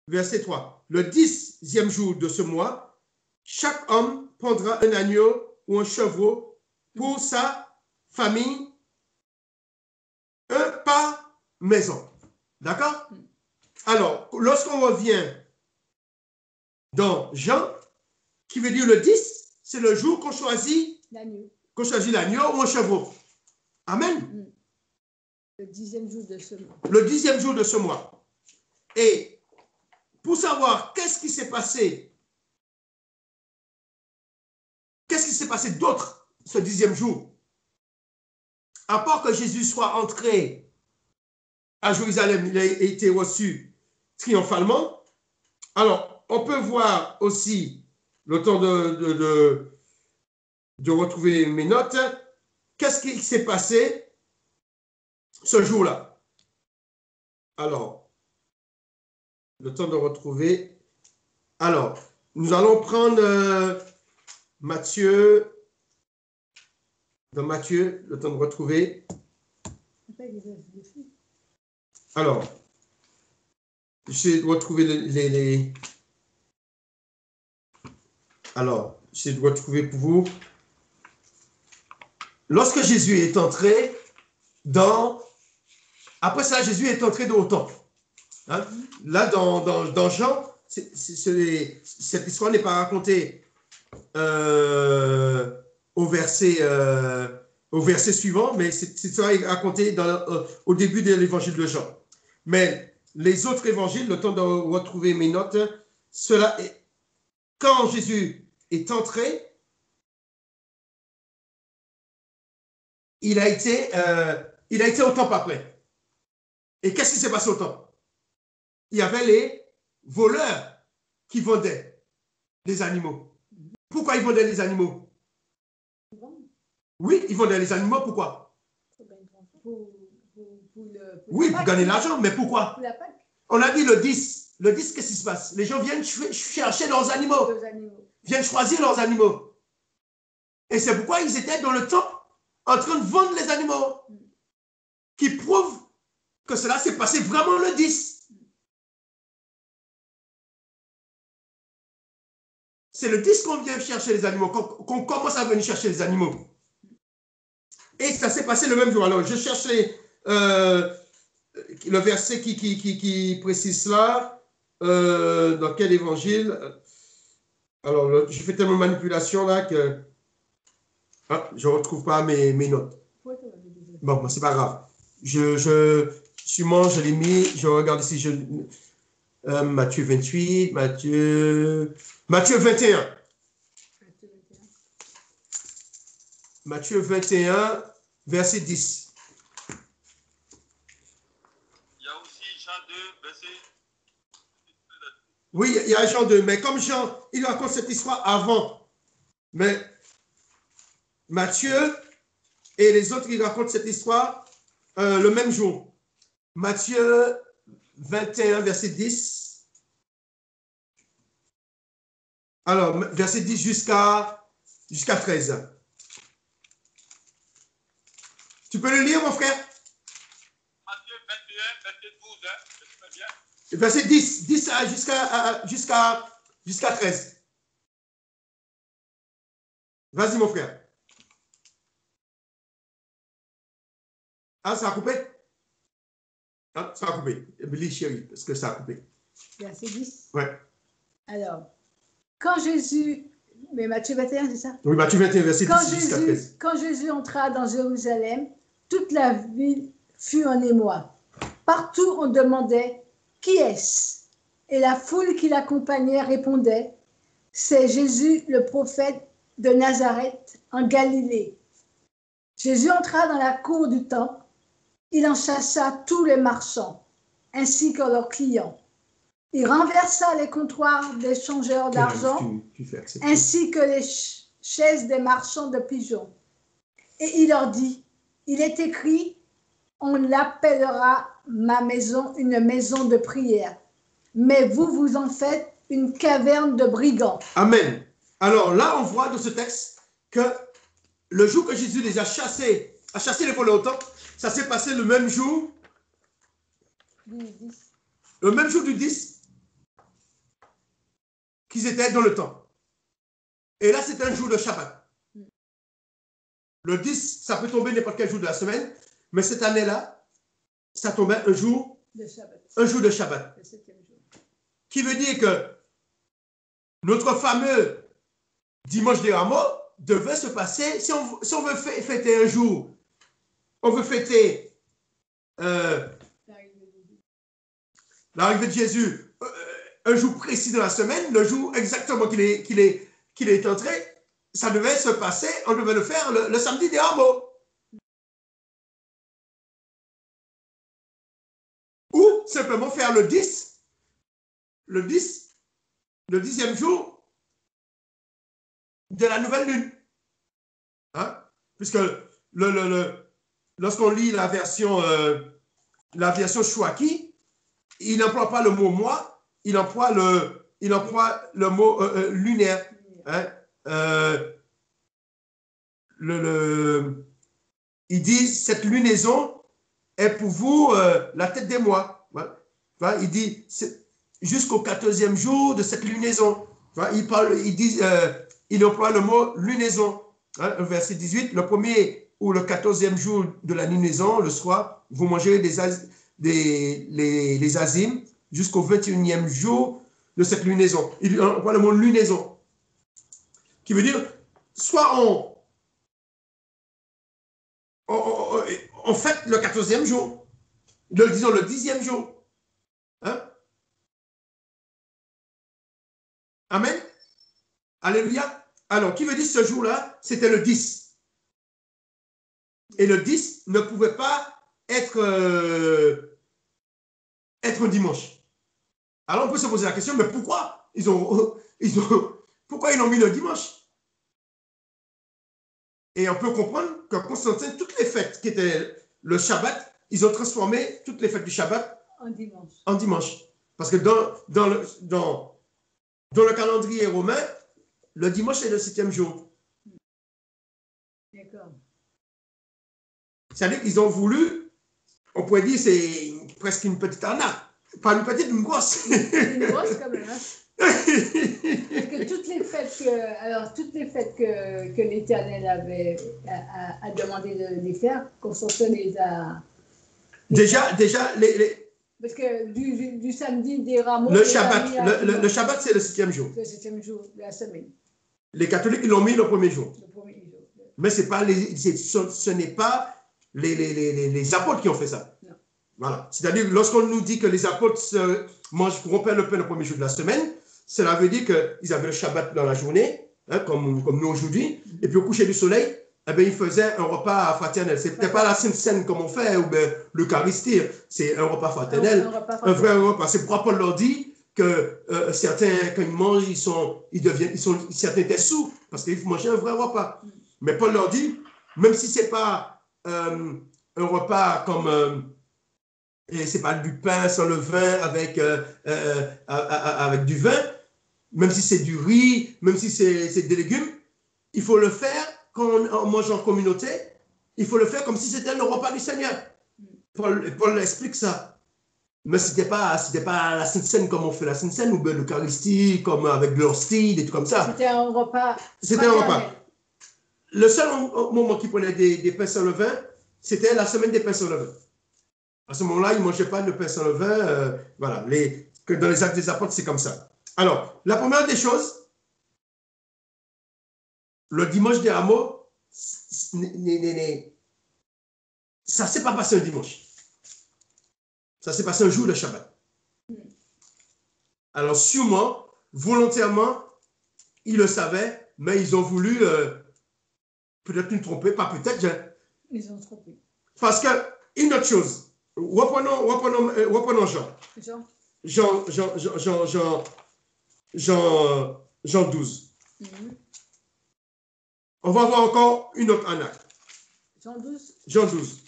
verset 3. Le 10e jour de ce mois, chaque homme prendra un agneau ou un chevreau pour sa famille, un par maison. D'accord? Alors, lorsqu'on revient dans Jean, qui veut dire le 10, c'est le jour qu'on choisit l'agneau ou un chevreau. Amen. Le 10e jour de ce mois. Le 10e jour de ce mois. Et pour savoir qu'est-ce qui s'est passé d'autre ce 10e jour, à part que Jésus soit entré à Jérusalem, il a été reçu triomphalement. Alors, on peut voir aussi, le temps de retrouver mes notes, qu'est-ce qui s'est passé ce jour-là. Alors, le temps de retrouver. Alors, nous allons prendre Matthieu. Dans Matthieu, le temps de retrouver. Alors, j'essaie de retrouver les... Alors, j'essaie de retrouver pour vous. Lorsque Jésus est entré dans... Après ça, Jésus est entré dans le temple. Hein? Là, dans Jean, cette histoire n'est pas racontée au verset suivant, mais cette histoire est racontée au début de l'évangile de Jean. Mais les autres évangiles, le temps de retrouver mes notes, quand Jésus est entré, il a été au temple après. Et qu'est-ce qui s'est passé au temple? Il y avait les voleurs qui vendaient les animaux. Pourquoi ils vendaient les animaux? Oui, ils vendaient les animaux, pourquoi? Oui, pour gagner l'argent, mais pourquoi? On a dit le 10. Le 10, qu'est-ce qui se passe? Les gens viennent chercher leurs animaux. Viennent choisir leurs animaux. Et c'est pourquoi ils étaient dans le temple en train de vendre les animaux. Qui prouve que cela s'est passé vraiment le 10. C'est le 10 qu'on vient chercher les animaux, qu'on commence à venir chercher les animaux. Et ça s'est passé le même jour. Alors, je cherchais le verset qui précise cela. Dans quel évangile? Alors, je fais tellement de manipulation là que je ne retrouve pas mes notes. Bon, c'est pas grave. Sûrement, je l'ai mis. Je regarde ici. Matthieu 28, Matthieu 21. Matthieu 21, verset 10. Il y a aussi Jean 2, verset... Oui, il y a Jean 2, mais comme Jean, il raconte cette histoire avant. Mais Matthieu et les autres, ils racontent cette histoire le même jour. Matthieu 21, verset 10. Alors, verset 10 jusqu'à 13. Tu peux le lire, mon frère? Matthieu 21, verset 12, hein, bien. Verset 10 jusqu'à 13. Vas-y, mon frère. Ah, ça a coupé? Ah, ça a coupé. Lis, chérie, parce que ça a coupé. Verset 10? Ouais. Alors, quand Jésus... Mais Matthieu 21, c'est ça? Oui, Matthieu 21, verset 10 jusqu'à 13. Quand Jésus entra dans Jérusalem, toute la ville fut en émoi. Partout, on demandait « Qui est-ce » Et la foule qui l'accompagnait répondait « C'est Jésus, le prophète de Nazareth, en Galilée. » Jésus entra dans la cour du temple. Il en chassa tous les marchands, ainsi que leurs clients. Il renversa les comptoirs des changeurs d'argent, ainsi que les chaises des marchands de pigeons. Et il leur dit, il est écrit, on l'appellera ma maison une maison de prière, mais vous, vous en faites une caverne de brigands. Amen. Alors là, on voit dans ce texte que le jour que Jésus les a chassé les voleurs au temple, ça s'est passé le même jour. Du 10. Le même jour du 10. qu'ils étaient dans le temple. Et là, c'est un jour de Shabbat. Le 10, ça peut tomber n'importe quel jour de la semaine, mais cette année-là, ça tombait un jour de Shabbat. Qui veut dire que notre fameux dimanche des Rameaux devait se passer, si on veut fêter un jour, on veut fêter l'arrivée de Jésus, un jour précis de la semaine, le jour exactement qu'il est entré, ça devait se passer, on devait le faire le samedi des Rameaux. Ou simplement faire le 10e jour de la nouvelle lune. Hein? Puisque lorsqu'on lit la version Chouaki, il n'emploie pas le mot mois, il emploie le mot lunaire. Hein? Il dit cette lunaison est pour vous la tête des mois. Hein? Il dit jusqu'au 14e jour de cette lunaison. Hein? Il emploie le mot lunaison. Hein? Verset 18, le premier ou le 14e jour de la lunaison, le soir, vous mangez les azimes jusqu'au 21e jour de cette lunaison. Il emploie le mot lunaison, qui veut dire soit on fête le 14e jour, disons le 10e jour. Hein? Amen. Alléluia. Alors, qui veut dire ce jour-là, c'était le 10. Et le 10 ne pouvait pas être un dimanche. Alors, on peut se poser la question, mais pourquoi pourquoi ils ont mis le dimanche? Et on peut comprendre que Constantin, toutes les fêtes qui étaient le Shabbat, ils ont transformé toutes les fêtes du Shabbat en dimanche. Parce que dans le calendrier romain, le dimanche est le 7e jour. D'accord. C'est-à-dire qu'ils ont voulu, on pourrait dire, c'est presque une petite arnaque. Pas une petite, une grosse. Une grosse quand même. Hein? Parce que toutes les fêtes que l'Éternel a demandé de les faire, Constantin les a. Déjà, parce que du samedi des Rameaux. Le Shabbat, le Shabbat, c'est le 7e jour. C'est le 7e jour de la semaine. Les catholiques, ils l'ont mis le premier jour. Le premier jour. Mais ce n'est pas les apôtres qui ont fait ça. Non. Voilà. C'est-à-dire, lorsqu'on nous dit que les apôtres rompaient le pain le premier jour de la semaine, cela veut dire qu'ils avaient le Shabbat dans la journée, hein, comme nous aujourd'hui, et puis au coucher du soleil, eh bien, ils faisaient un repas fraternel. Ce n'était pas la Sainte Seine comme on fait, ou bien l'Eucharistie, c'est un repas fraternel, un vrai repas. C'est pourquoi Paul leur dit que certains, quand ils mangent, certains étaient sous, parce qu'ils mangeaient un vrai repas. Mais Paul leur dit, même si ce n'est pas un repas comme... et ce n'est pas du pain sans le vin avec du vin, même si c'est du riz, même si c'est des légumes, il faut le faire quand on mange en communauté, il faut le faire comme si c'était le repas du Seigneur. Paul explique ça. Mais ce n'était pas la Sainte Seine comme on fait la Sainte Seine, ou bien l'Eucharistie, comme avec de l'hostie, des trucs comme ça. C'était un repas. C'était un repas. Le seul moment qu'ils prenaient des pains sans levain, c'était la semaine des pains sans levain. À ce moment-là, ils ne mangeaient pas de pain sans levain. Voilà, que dans les actes des apôtres, c'est comme ça. Alors, la première des choses, le dimanche des Rameaux, ça ne s'est pas passé un dimanche. Ça s'est passé un jour de Shabbat. Alors, sûrement, volontairement, ils le savaient, mais ils ont voulu peut-être nous tromper, pas peut-être. Ils ont trompé. Parce que, une autre chose, reprenons Jean 12. On va voir encore une autre arnaque. Jean 12.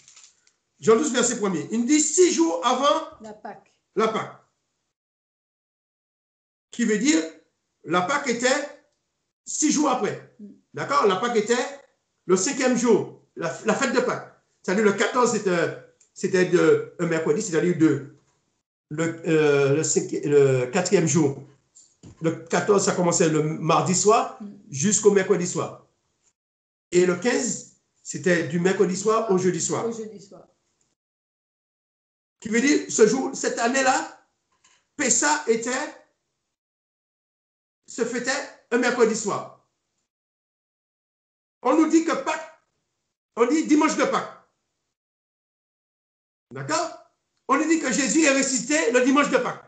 Jean 12, verset 1er. Il dit 6 jours avant la Pâque. Qui veut dire, la Pâque était 6 jours après. D'accord? La Pâque était le 5e jour, la fête de Pâques. C'est-à-dire le 14, c'était un mercredi, c'est-à-dire le 4e jour Le 14, ça commençait le mardi soir jusqu'au mercredi soir. Et le 15, c'était du mercredi soir au jeudi soir. Au jeudi soir. Qui veut dire, ce jour, cette année-là, Pessa se fêtait un mercredi soir. On nous dit que Pâques, on dit dimanche de Pâques. D'accord? On nous dit que Jésus est ressuscité le dimanche de Pâques.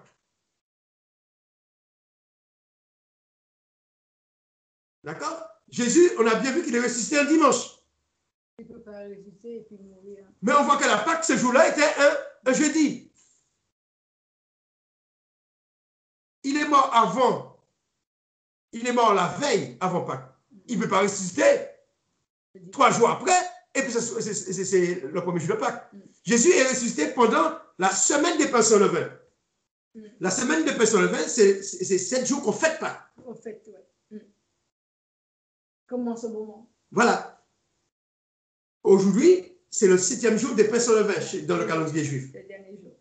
D'accord? Jésus, on a bien vu qu'il est ressuscité un dimanche. Il ne peut pas ressusciter et puis mourir. Mais on voit que la Pâques, ce jour-là, était un jeudi. Il est mort avant. Il est mort la veille avant Pâques. Il ne peut pas ressusciter 3 jours après, et puis c'est le premier jour de Pâques. Jésus est ressuscité pendant la semaine des pains sans levain. La semaine des pains sans levain, c'est 7 jours qu'on fête Pâques. On fête, oui. Comme en ce moment. Voilà. Aujourd'hui, c'est le 7e jour des pains sans levain dans le calendrier juif. Le dernier jour.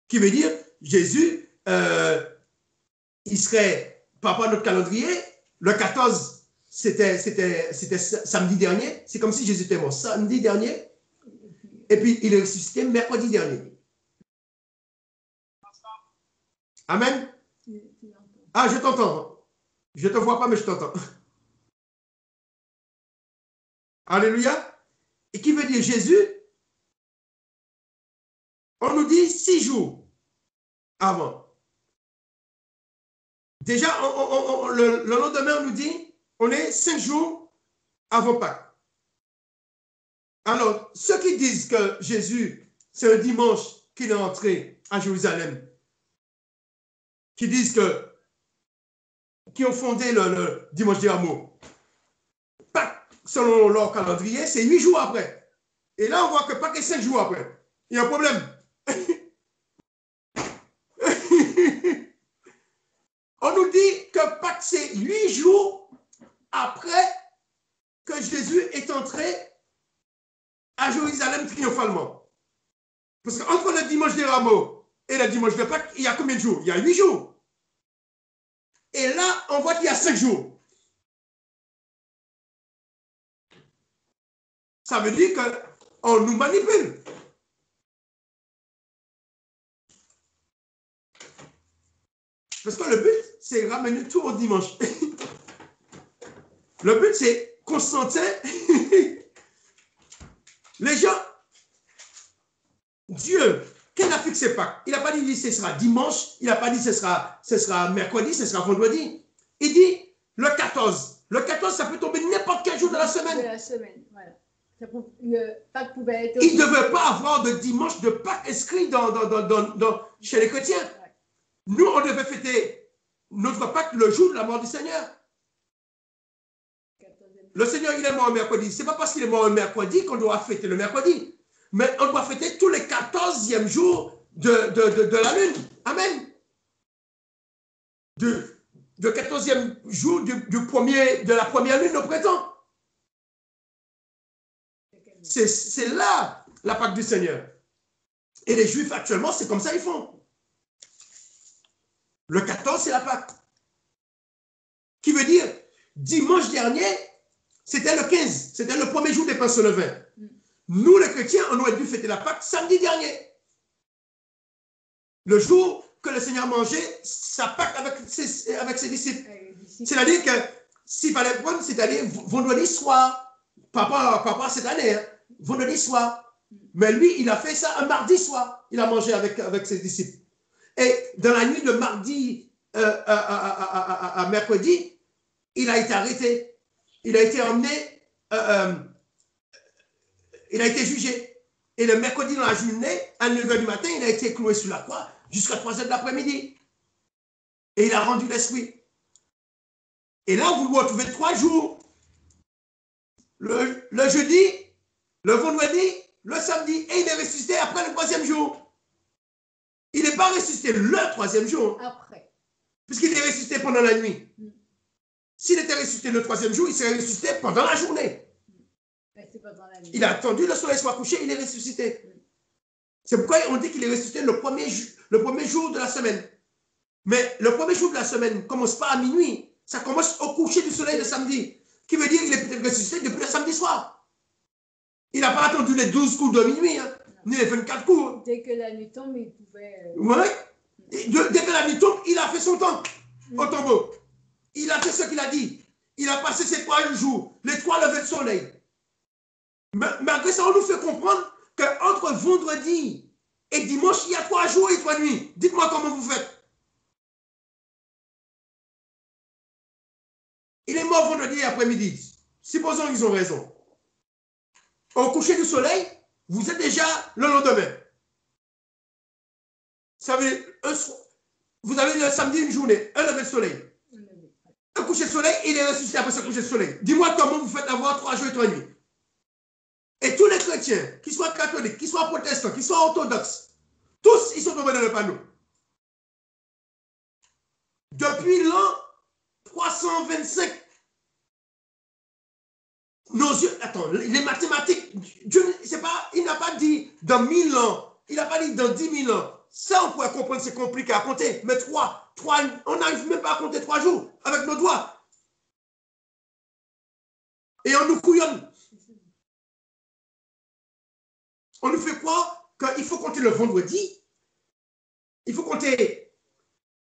Qui veut dire, Jésus, il serait, par rapport à notre calendrier, le 14, c'était samedi dernier. C'est comme si Jésus était mort samedi dernier. Et puis, il est ressuscité mercredi dernier. Amen. Ah, je t'entends. Je ne te vois pas, mais je t'entends. Alléluia. Et qui veut dire Jésus, on nous dit 6 jours avant. Déjà, le lendemain, on nous dit, on est 5 jours avant Pâques. Alors, ceux qui disent que Jésus, c'est un dimanche qu'il est entré à Jérusalem, qui ont fondé le dimanche des hameaux, Pâques, selon leur calendrier, c'est 8 jours après. Et là, on voit que Pâques est 5 jours après. Il y a un problème. On nous dit que Pâques, c'est 8 jours après que Jésus est entré à Jérusalem triomphalement. Parce qu'entre le dimanche des rameaux et le dimanche de Pâques, il y a combien de jours? Il y a 8 jours. Et là, on voit qu'il y a 5 jours. Ça veut dire qu'on nous manipule. Parce que le but, c'est ramener tout au dimanche. Le but, c'est Constantin. Les gens, Dieu, quel a fixé Pâques? Il n'a pas dit ce sera dimanche, il n'a pas dit ce sera mercredi, ce sera vendredi. Il dit le 14. Le 14, ça peut tomber n'importe quel jour de la semaine. De la semaine, voilà. Le Pâques pouvait être... Il ne devait pas avoir de dimanche de Pâques inscrit chez les chrétiens. Ouais. Nous, on devait fêter notre Pâques le jour de la mort du Seigneur. Le Seigneur, il est mort le mercredi. Ce n'est pas parce qu'il est mort le mercredi qu'on doit fêter le mercredi. Mais on doit fêter tous les 14e jours de la lune. Amen. De 14e jour de la première lune au printemps. C'est là la Pâque du Seigneur. Et les Juifs actuellement, c'est comme ça ils font. Le 14, c'est la Pâque. Qui veut dire, dimanche dernier, c'était le 15. C'était le premier jour des pains sans levain. Nous, les chrétiens, on aurait dû fêter la Pâque samedi dernier. Le jour que le Seigneur mangeait sa Pâque avec ses disciples. C'est-à-dire que s'il fallait prendre, c'est-à-dire vendredi soir, par rapport à cette année, hein, vendredi soir. Mais lui, il a fait ça un mardi soir. Il a mangé avec ses disciples. Et dans la nuit de mardi à mercredi, il a été arrêté. Il a été emmené, il a été jugé. Et le mercredi dans la journée, à 9h du matin, il a été cloué sur la croix jusqu'à 3h de l'après-midi. Et il a rendu l'esprit. Et là, vous le retrouvez 3 jours. Le jeudi, le vendredi, le samedi. Et il est ressuscité après le 3e jour. Il n'est pas ressuscité le 3e jour. Après. Puisqu'il est ressuscité pendant la nuit. S'il était ressuscité le 3e jour, il serait ressuscité pendant la journée. Il a attendu le soleil soit couché, il est ressuscité. C'est pourquoi on dit qu'il est ressuscité le premier jour de la semaine. Mais le premier jour de la semaine ne commence pas à minuit. Ça commence au coucher du soleil le samedi. Qui veut dire qu'il est peut-être ressuscité depuis le samedi soir. Il n'a pas attendu les 12 coups de minuit, hein, ni les 24 coups. Dès que la nuit tombe, il pouvait... Ouais. Dès que la nuit tombe, il a fait son temps au tombeau. Il a fait ce qu'il a dit. Il a passé ses 3 jours, les 3 levées de soleil. Malgré ça, on nous fait comprendre qu'entre vendredi et dimanche, il y a 3 jours et 3 nuits. Dites-moi comment vous faites. Il est mort vendredi après-midi. Supposons qu'ils ont raison. Au coucher du soleil, vous êtes déjà le lendemain. Ça veut dire, vous avez le samedi une journée, un lever de soleil. Un coucher de soleil, il est ressuscité après ce coucher de soleil. Dis-moi comment vous faites avoir 3 jours et 3 nuits. Et tous les chrétiens, qu'ils soient catholiques, qu'ils soient protestants, qu'ils soient orthodoxes, tous, ils sont tombés dans le panneau. Depuis l'an 325, nos yeux, attends, les mathématiques, Dieu, il n'a pas dit dans 1000 ans, il n'a pas dit dans 10 000 ans. Ça, on pourrait comprendre, c'est compliqué à compter. Mais 3, on n'arrive même pas à compter 3 jours avec nos doigts. Et on nous couillonne. On nous fait croire qu'il faut compter le vendredi. Il faut compter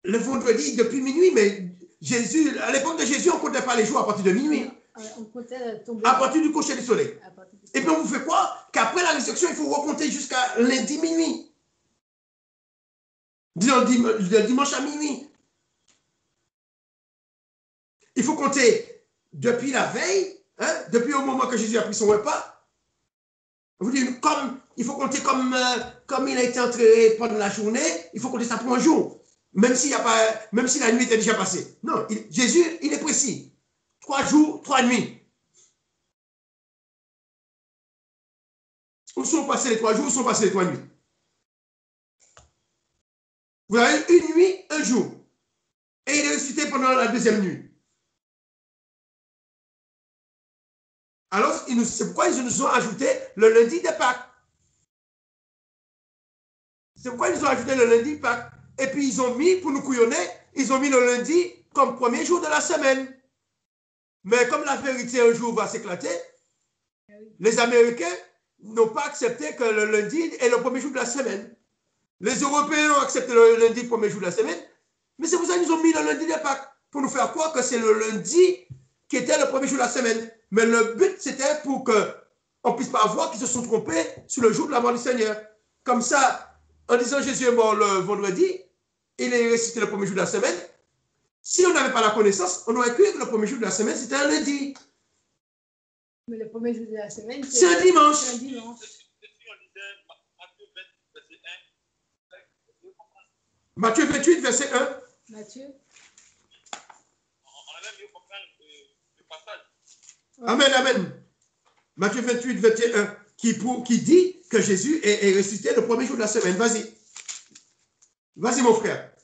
le vendredi depuis minuit, mais Jésus, à l'époque de Jésus, on ne comptait pas les jours à partir de minuit. On comptait tomber à partir du coucher du soleil. Et puis on vous fait croire qu'après la résurrection, il faut recompter jusqu'à lundi minuit. Disons dimanche à minuit. Il faut compter depuis la veille, hein, depuis au moment que Jésus a pris son repas. Vous dites, il faut compter comme il a été entré pendant la journée, il faut compter ça pour un jour. Même si la nuit était déjà passée. Non, Jésus, il est précis. 3 jours, 3 nuits. Où sont passés les 3 jours, où sont passés les 3 nuits? Vous avez une nuit, un jour. Et il est ressuscité pendant la deuxième nuit. Alors, c'est pourquoi ils nous ont ajouté le lundi de Pâques. C'est pourquoi ils nous ont ajouté le lundi de Pâques. Et puis, ils ont mis, pour nous couillonner, ils ont mis le lundi comme premier jour de la semaine. Mais comme la vérité un jour va s'éclater, les Américains n'ont pas accepté que le lundi est le premier jour de la semaine. Les Européens ont accepté le lundi, premier jour de la semaine. Mais c'est pour ça qu'ils nous ont mis le lundi de Pâques, pour nous faire croire que c'est le lundi qui était le premier jour de la semaine. Mais le but, c'était pour qu'on ne puisse pas voir qu'ils se sont trompés sur le jour de la mort du Seigneur. Comme ça, en disant Jésus est mort le vendredi, il est ressuscité le premier jour de la semaine. Si on n'avait pas la connaissance, on aurait cru que le premier jour de la semaine, c'était un lundi. Mais le premier jour de la semaine, c'est un dimanche. C'est un dimanche. Matthieu 28, verset 1. Matthieu. On a mieux comprendre le passage. Amen, amen. Matthieu 28, verset 1, qui dit que Jésus est ressuscité le premier jour de la semaine. Vas-y. Vas-y, mon frère.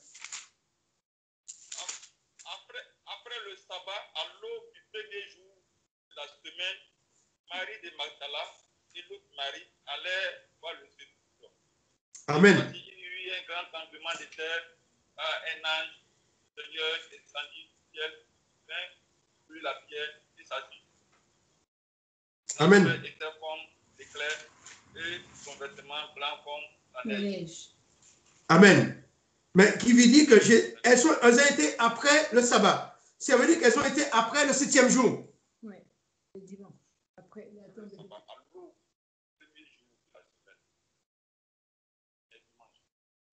Après le sabbat, à l'aube du premier jour de la semaine, Marie de Magdala et l'autre Marie allaient voir le sépulcre. Amen. Il y eut un grand tremblement de terre, un ange du Seigneur descendit du ciel, vint, prit la pierre et s'assit. Amen. La pierre était comme l'éclair et son vêtement blanc comme la neige. Amen. Mais qui veut dire qu'elles ont été après le sabbat. Ça veut dire qu'elles ont été après le 7e jour. Oui, le dimanche. Après,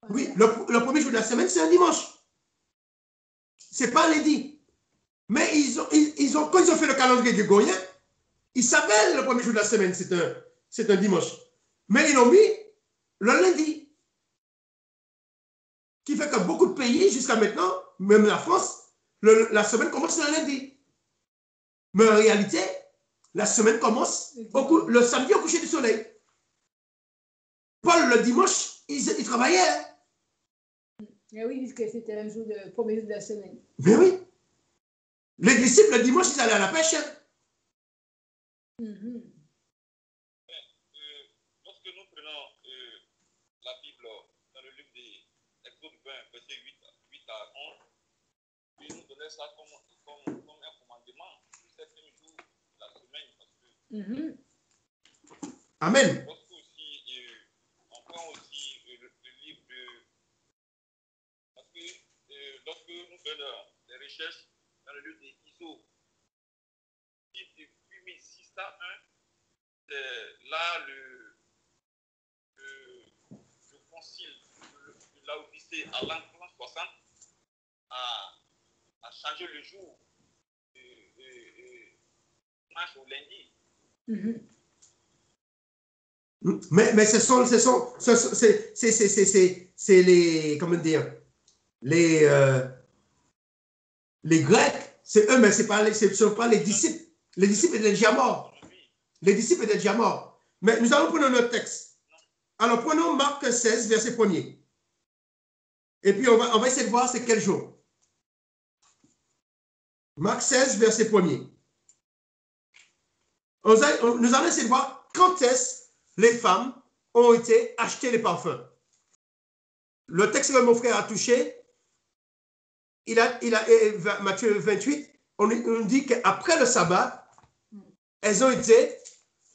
oui, le premier jour de la semaine, c'est un dimanche. Ce n'est pas lundi. Mais quand ils ont fait le calendrier grégorien, ils savaient le premier jour de la semaine, c'est un dimanche. Mais ils l'ont mis le lundi. Qui fait que beaucoup de pays, jusqu'à maintenant, même la France, la semaine commence le lundi. Mais en réalité, la semaine commence le samedi au coucher du soleil. Paul, le dimanche, il travaillait. Mais oui, puisque c'était le premier jour de la semaine. Mais oui. Les disciples, le dimanche, ils allaient à la pêche. Lorsque nous prenons la Bible dans le livre des Exode 20, verset 8 à considérer ça comme un commandement, le 7e jour de la semaine. Parce que Amen. lorsque aussi, on prend aussi le livre de... Parce que lorsque nous faisons des recherches dans le livre des ISO, depuis 1601, c'est là le concile de Laodicée à l'an 60 a changé le jour dimanche au lundi. Mais c'est les, comment dire, les Grecs, c'est eux, mais ce ne sont pas les disciples. Les disciples étaient déjà morts. Les disciples étaient déjà morts. Mais nous allons prendre notre texte. Alors, prenons Marc 16, verset 1er. Et puis, on va essayer de voir c'est quel jour. Marc 16, verset 1er. Nous allons essayer de voir quand est-ce les femmes ont été achetées les parfums. Le texte que mon frère a touché, Matthieu 28, on nous dit qu'après le sabbat, elles ont été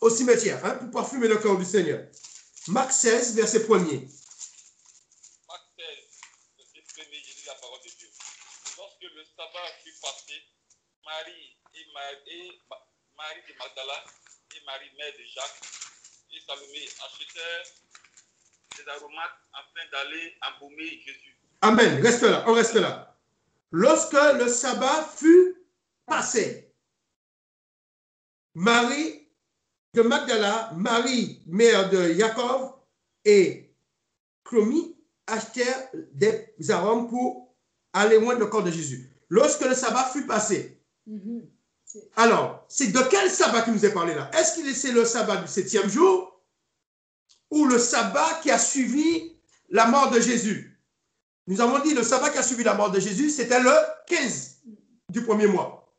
au cimetière pour parfumer le corps du Seigneur. Marc 16, verset 1er. Marc 16, verset 1er, je lis la parole de Dieu. Lorsque le sabbat fut passé, Marie de Magdala et Marie, mère de Jacques, et Salomé achetèrent des aromates afin d'aller embaumer Jésus. Amen. Reste là, on reste là. Lorsque le sabbat fut passé, Marie de Magdala, Marie, mère de Jacob, et Chlomie achetèrent des arômes pour aller loin le corps de Jésus. Lorsque le sabbat fut passé. Alors, c'est de quel sabbat qui nous est parlé là? Est-ce que c'est le sabbat du 7e jour ou le sabbat qui a suivi la mort de Jésus? Nous avons dit le sabbat qui a suivi la mort de Jésus, c'était le 15 du premier mois.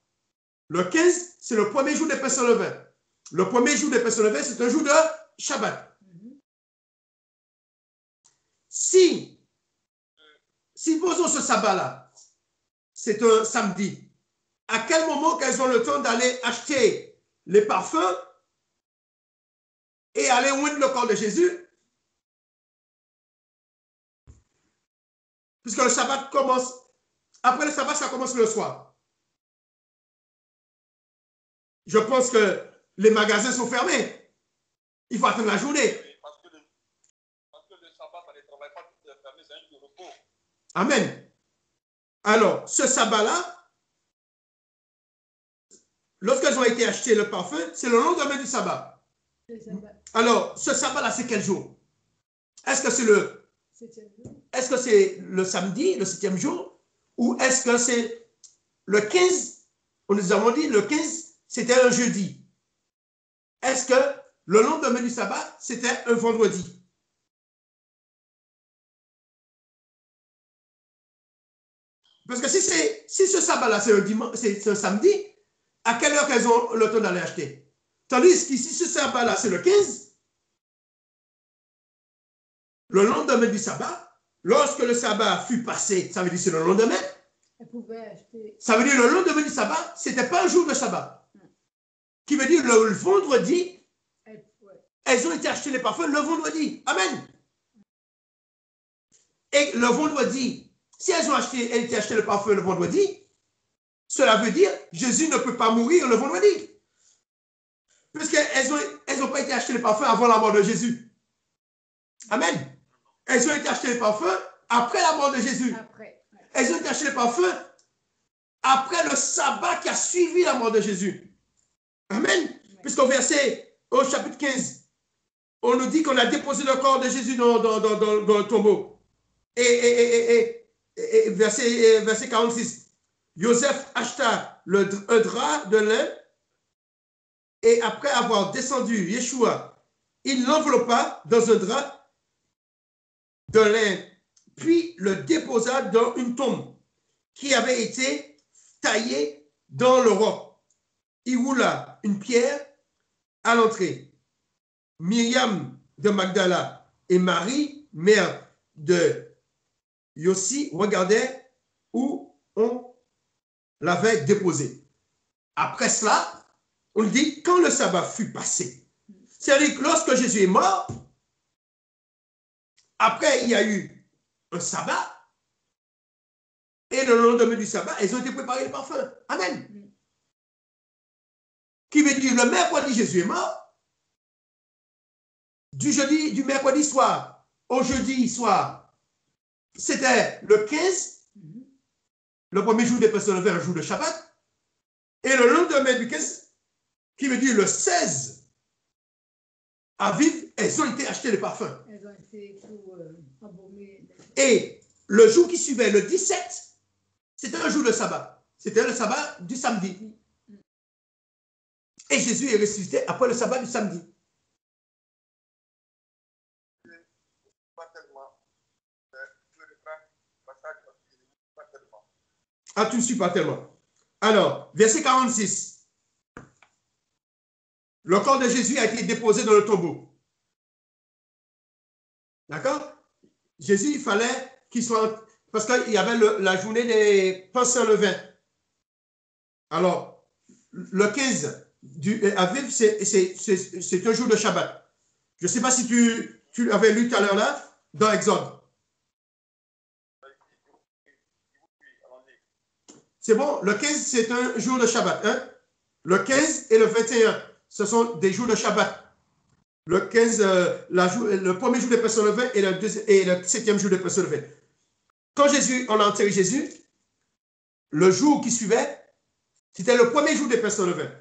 Le 15, c'est le premier jour des pains sans levain. Le premier jour des pains sans levain, c'est un jour de Shabbat. Si posons ce sabbat-là, c'est un samedi, à quel moment qu'elles ont le temps d'aller acheter les parfums et aller oindre le corps de Jésus? Puisque le sabbat commence, après le sabbat, ça commence le soir. Je pense que les magasins sont fermés. Il faut attendre la journée. Parce que le sabbat, ça ne travaille pas, tout est fermé, c'est un jour de repos. Amen. Alors, ce sabbat-là, lorsqu'elles ont été achetées le parfum, c'est le lendemain du sabbat. Alors, ce sabbat-là, c'est quel jour? Est-ce que c'est le samedi, le 7e jour? Ou est-ce que c'est le 15? On nous avons dit le 15, c'était un jeudi. Est-ce que le lendemain du sabbat, c'était un vendredi? Parce que si ce sabbat-là, c'est un samedi, à quelle heure qu'elles ont le temps d'aller acheter? Tandis qu'ici, ce sabbat-là, c'est le 15. Le lendemain du sabbat, lorsque le sabbat fut passé, ça veut dire c'est le lendemain. Elles pouvaient acheter. Ça veut dire le lendemain du sabbat, ce n'était pas un jour de sabbat. Qui veut dire le vendredi, elles ont été acheter les parfums le vendredi. Amen. Et le vendredi, si elles ont été acheter le parfum le vendredi, cela veut dire Jésus ne peut pas mourir le vendredi. Puisqu'elles n'ont pas été acheter les parfums avant la mort de Jésus. Amen. Elles ont été acheter les parfums après la mort de Jésus. Elles ont été acheter les parfums après le sabbat qui a suivi la mort de Jésus. Amen. Au chapitre 15, on nous dit qu'on a déposé le corps de Jésus dans le tombeau. Et verset 46, Joseph acheta un drap de lin et après avoir descendu Yeshua, il l'enveloppa dans un drap de lin, puis le déposa dans une tombe qui avait été taillée dans le roc. Il roula une pierre à l'entrée. Myriam de Magdala et Marie, mère de Yossi, regardaient où on l'avait déposé. Après cela, on dit, quand le sabbat fut passé, c'est-à-dire que lorsque Jésus est mort, après il y a eu un sabbat, et le lendemain du sabbat, ils ont été préparés les parfums. Amen. Qui veut dire, le mercredi, Jésus est mort. Du mercredi soir au jeudi soir, c'était le 15, le premier jour des personnes vers un jour de Shabbat. Et le lendemain du 15, qui veut dire le 16 Aviv, elles ont été achetées les parfums. Elles ont été tout embaumées. Et le jour qui suivait, le 17, c'était un jour de sabbat. C'était le sabbat du samedi. Et Jésus est ressuscité après le sabbat du samedi. Ah, tu ne suis pas tellement. Alors, verset 46. Le corps de Jésus a été déposé dans le tombeau. D'accord? Jésus, il fallait qu'il soit... Parce qu'il y avait la journée des pains sans levain. Alors, le 15 du Aviv, c'est un jour de Shabbat. Je ne sais pas si tu avais lu tout à l'heure là, dans Exode. C'est bon, le 15, c'est un jour de Shabbat. Hein? Le 15 et le 21, ce sont des jours de Shabbat. Le 15, le premier jour de Pains sans levain et le 7e jour de Pains sans levain. Quand on a enterré Jésus, le jour qui suivait, c'était le premier jour des Pains sans levain.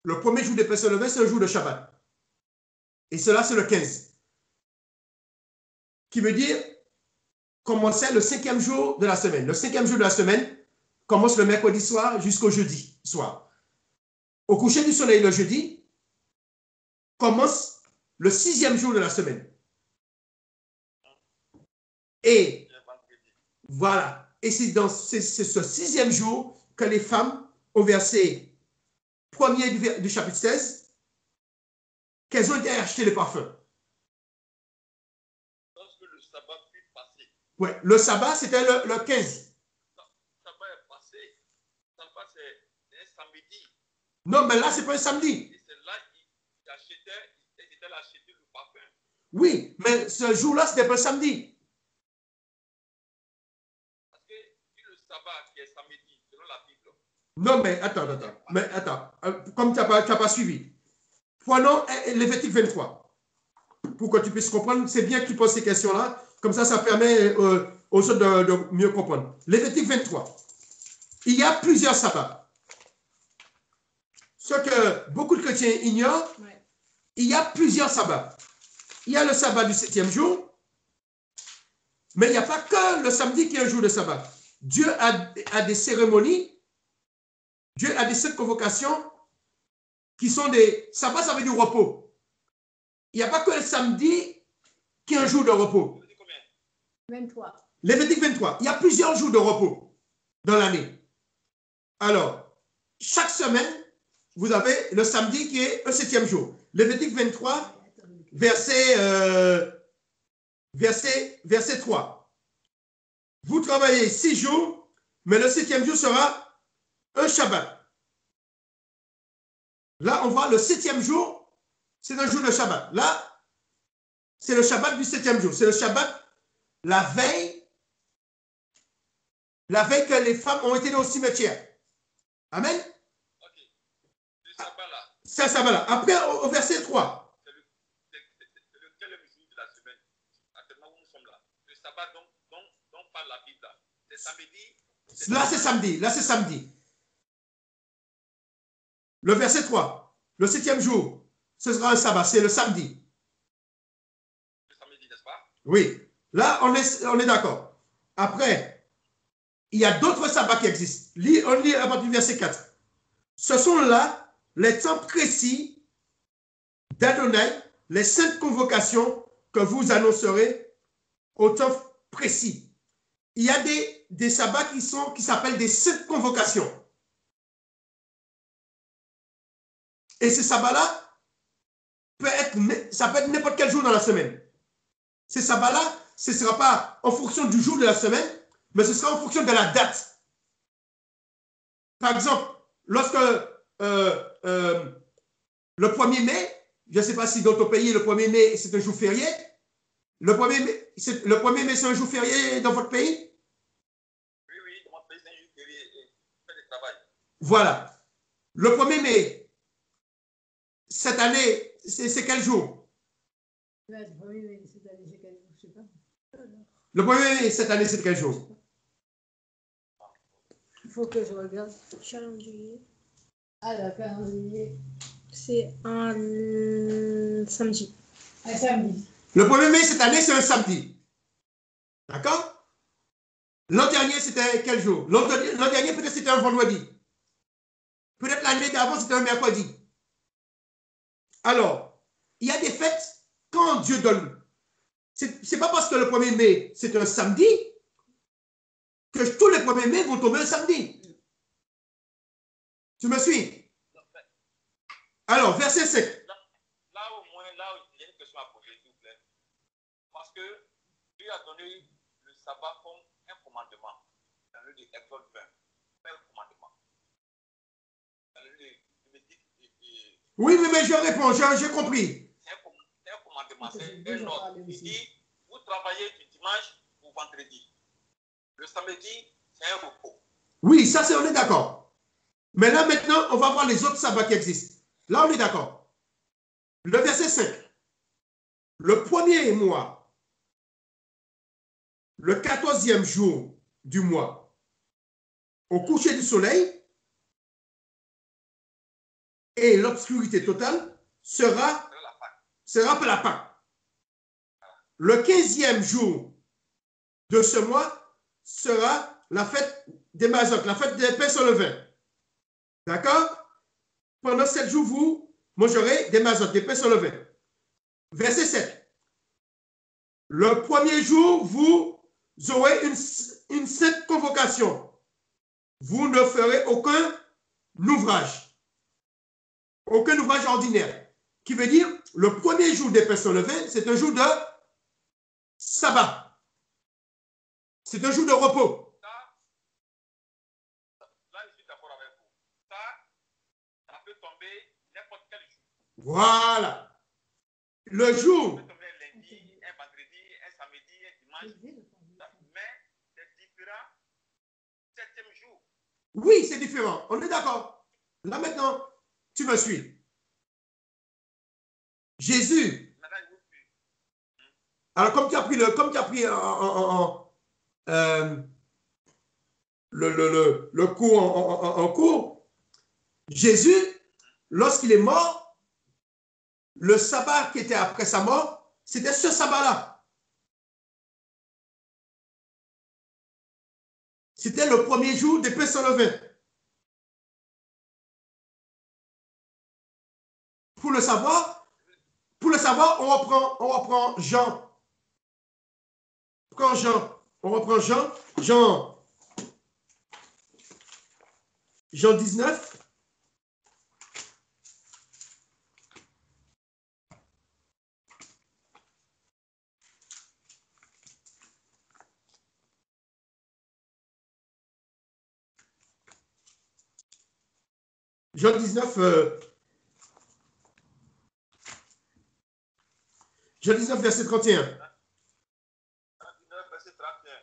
Le premier jour des Pains sans levain, c'est un jour de Shabbat. Et cela, c'est le 15. Qui veut dire commencer le 5e jour de la semaine. Le 5e jour de la semaine commence le mercredi soir jusqu'au jeudi soir. Au coucher du soleil le jeudi, commence le 6e jour de la semaine. Et voilà. Et c'est ce 6e jour que les femmes, au verset 1er du chapitre 16, qu'elles ont été acheter les parfums. Lorsque le sabbat fut passé. Oui, le sabbat, c'était le 15. Le sabbat est passé. Le sabbat, c'est un samedi. Non, mais là, ce n'est pas un samedi. Et c'est là qu'ils achetaient le parfum. Oui, mais ce jour-là, ce n'était pas un samedi. Parce que le sabbat qui est samedi, selon la Bible. Non, mais attends. Comme tu n'as pas suivi. Prenons Lévitique 23. Pour que tu puisses comprendre, c'est bien que tu poses ces questions-là. Comme ça permet aux autres de mieux comprendre. Lévitique 23. Il y a plusieurs sabbats. Ce que beaucoup de chrétiens ignorent, il y a plusieurs sabbats. Il y a le sabbat du 7e jour, mais il n'y a pas que le samedi qui est un jour de sabbat. Dieu a des cérémonies, Dieu a des 7 convocations qui sont des... Sabbat, ça veut dire repos. Il n'y a pas que le samedi qui est un jour de repos. 23. Lévitique 23. Il y a plusieurs jours de repos dans l'année. Alors, chaque semaine, vous avez le samedi qui est un 7e jour. Lévitique 23, verset 3. Vous travaillez 6 jours, mais le 7e jour sera un Shabbat. Là, on voit le 7e jour, c'est un jour de Shabbat. Là, c'est le Shabbat du 7e jour. C'est le Shabbat, la veille que les femmes ont été dans le cimetière. Amen. Ok. Le sabbat-là. C'est un Shabbat-là. Après, au verset 3. C'est lequel jour de la semaine? Actuellement, où nous sommes là. Le sabbat dont parle la Bible. C'est samedi. Là, c'est samedi. Là, c'est samedi. Le verset 3. Le 7e jour, ce sera un sabbat. C'est le samedi. Le samedi, n'est-ce pas? Oui. Là, on est d'accord. Après, il y a d'autres sabbats qui existent. On lit à partir du verset 4. Ce sont là les temps précis d'Adonai, les saintes convocations que vous annoncerez au temps précis. Il y a des sabbats qui s'appellent des saintes convocations. Et ces sabbats-là, ça peut être n'importe quel jour dans la semaine. Ces sabbats-là, ce ne sera pas en fonction du jour de la semaine, mais ce sera en fonction de la date. Par exemple, lorsque le 1er mai, je ne sais pas si dans ton pays, le 1er mai, c'est un jour férié. Le 1er mai, c'est un jour férié dans votre pays? Oui, oui, dans mon pays, c'est un jour férié et fait du travail. Voilà. Le 1er mai, cette année, c'est quel jour? Le 1er mai, cette année, c'est quel jour? Je ne sais pas. Le 1er mai, cette année, c'est quel jour? Il faut que je regarde. Calendrier. Ah, le calendrier. C'est un samedi. Un samedi. Le 1er mai, cette année, c'est un samedi. D'accord? L'an dernier, c'était quel jour? L'an dernier, peut-être c'était un vendredi. Peut-être l'année d'avant, c'était un mercredi. Alors, il y a des fêtes quand Dieu donne. Ce n'est pas parce que le 1er mai, c'est un samedi, que tous les 1er mai vont tomber un samedi. Tu me suis? Alors, verset 5. Là au moins, là, il y a une question à poser, s'il vous plaît. Parce que Dieu a donné le sabbat comme un commandement. Dans le livre d'Exode 20, un commandement. Dans le livre de Lévitique et Oui, mais je réponds, j'ai compris. c'est un commandement, c'est un ordre. Il dit, vous travaillez du dimanche au vendredi. Le samedi, c'est un repos. Oui, ça, on est d'accord. Mais là, maintenant, on va voir les autres sabbats qui existent. Là, on est d'accord. Le verset 5. Le 1er mois, le 14e jour du mois, au coucher du soleil, et l'obscurité totale sera pour la Pâque. Le 15e jour de ce mois sera la fête des Mazotes, la fête des pains sans levain. D'accord? Pendant 7 jours, vous mangerez des Mazotes, des pains sans levain. Verset 7. Le 1er jour, vous aurez une sainte convocation. Vous ne ferez aucun ouvrage ordinaire. Qui veut dire, le 1er jour des pains sans levain, c'est un jour de sabbat. C'est un jour de repos. Là, je suis d'accord avec vous. Ça peut tomber n'importe quel jour. Voilà. Le jour. Ça peut tomber un lundi, un vendredi, un samedi, un dimanche. Mais c'est différent. 7e jour. Oui, c'est différent. On est d'accord. Là maintenant, tu me suis. Jésus. Alors, comme tu as pris le cours en cours, Jésus, lorsqu'il est mort, le sabbat qui était après sa mort, c'était ce sabbat-là. C'était le 1er jour des pains sans levain. Pour le savoir, on reprend Jean. On reprend Jean 19. Jean 19, Jean 19, verset 31. Jean 19, verset 31.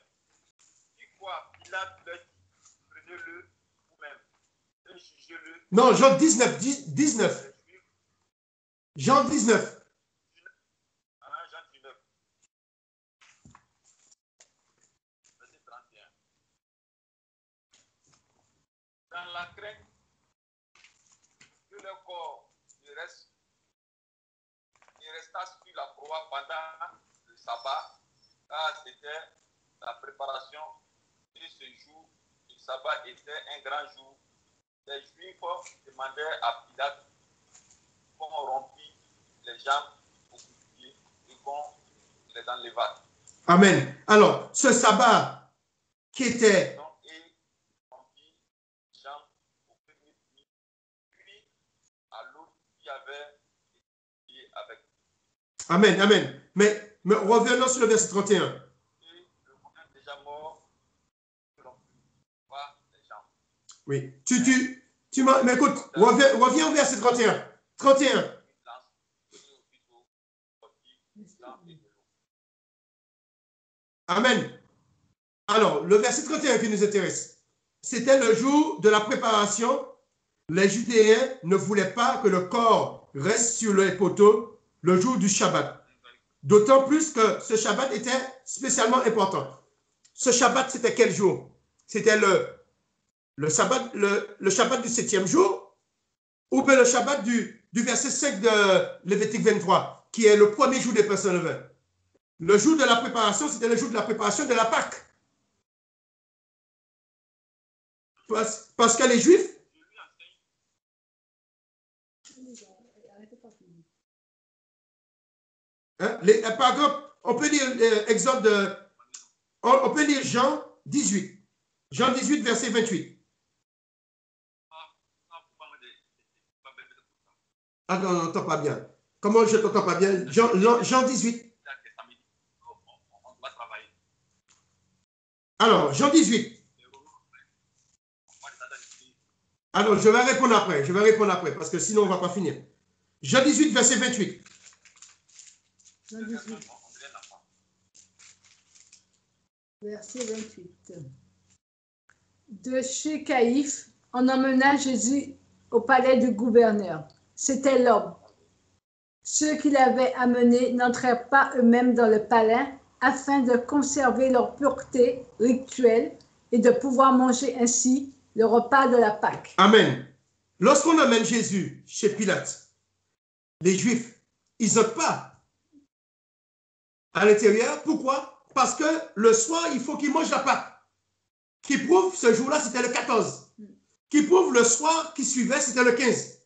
Qui quoi? Pilate leur dit, prenez-le vous-même et jugez-le. Non, Jean 19, 19. Jean 19. Jean 19. Verset 31. Dans la crainte que leur corps ne resta sur la croix pendant le sabbat, car c'était la préparation de ce jour. Le sabbat était un grand jour. Les Juifs demandaient à Pilate qu'on rompît les jambes aux crucifiés et qu'on les enlevât. Amen. Alors, ce sabbat qui était... Donc, et rompit les jambes au premier pied, puis à l'autre qui avait été avec. Amen, amen. Mais revenons sur le verset 31. Et le moyen déjà mort, ne rompit pas les jambes. Oui. Mais écoute, reviens au verset 31. 31. Amen. Alors, le verset 31 qui nous intéresse. C'était le jour de la préparation. Les Judéens ne voulaient pas que le corps reste sur les poteaux le jour du Shabbat. D'autant plus que ce Shabbat était spécialement important. Ce Shabbat, c'était quel jour? C'était le Shabbat du 7e jour, ou bien le Shabbat du verset 5 de Lévitique 23, qui est le premier jour des pains levés. Le jour de la préparation, c'était le jour de la préparation de la Pâque. Parce que les Juifs, par exemple, on peut lire on peut lire Jean 18. Jean 18, verset 28. Ah non, on n'entend pas bien. Comment je ne t'entends pas bien? Jean 18. Alors, Jean 18. Alors, je vais répondre après, parce que sinon, on ne va pas finir. Jean 18, verset 28. Jean 18. Verset 28. De chez Caïphe, on emmena Jésus au palais du gouverneur. C'était l'homme. Ceux qui l'avaient amené n'entrèrent pas eux-mêmes dans le palais afin de conserver leur pureté rituelle et de pouvoir manger ainsi le repas de la Pâque. Amen. Lorsqu'on amène Jésus chez Pilate, les Juifs, ils n'entrent pas à l'intérieur. Pourquoi? Parce que le soir, il faut qu'ils mangent la Pâque. Qui prouve, ce jour-là, c'était le 14. Qui prouve, le soir qui suivait, c'était le 15.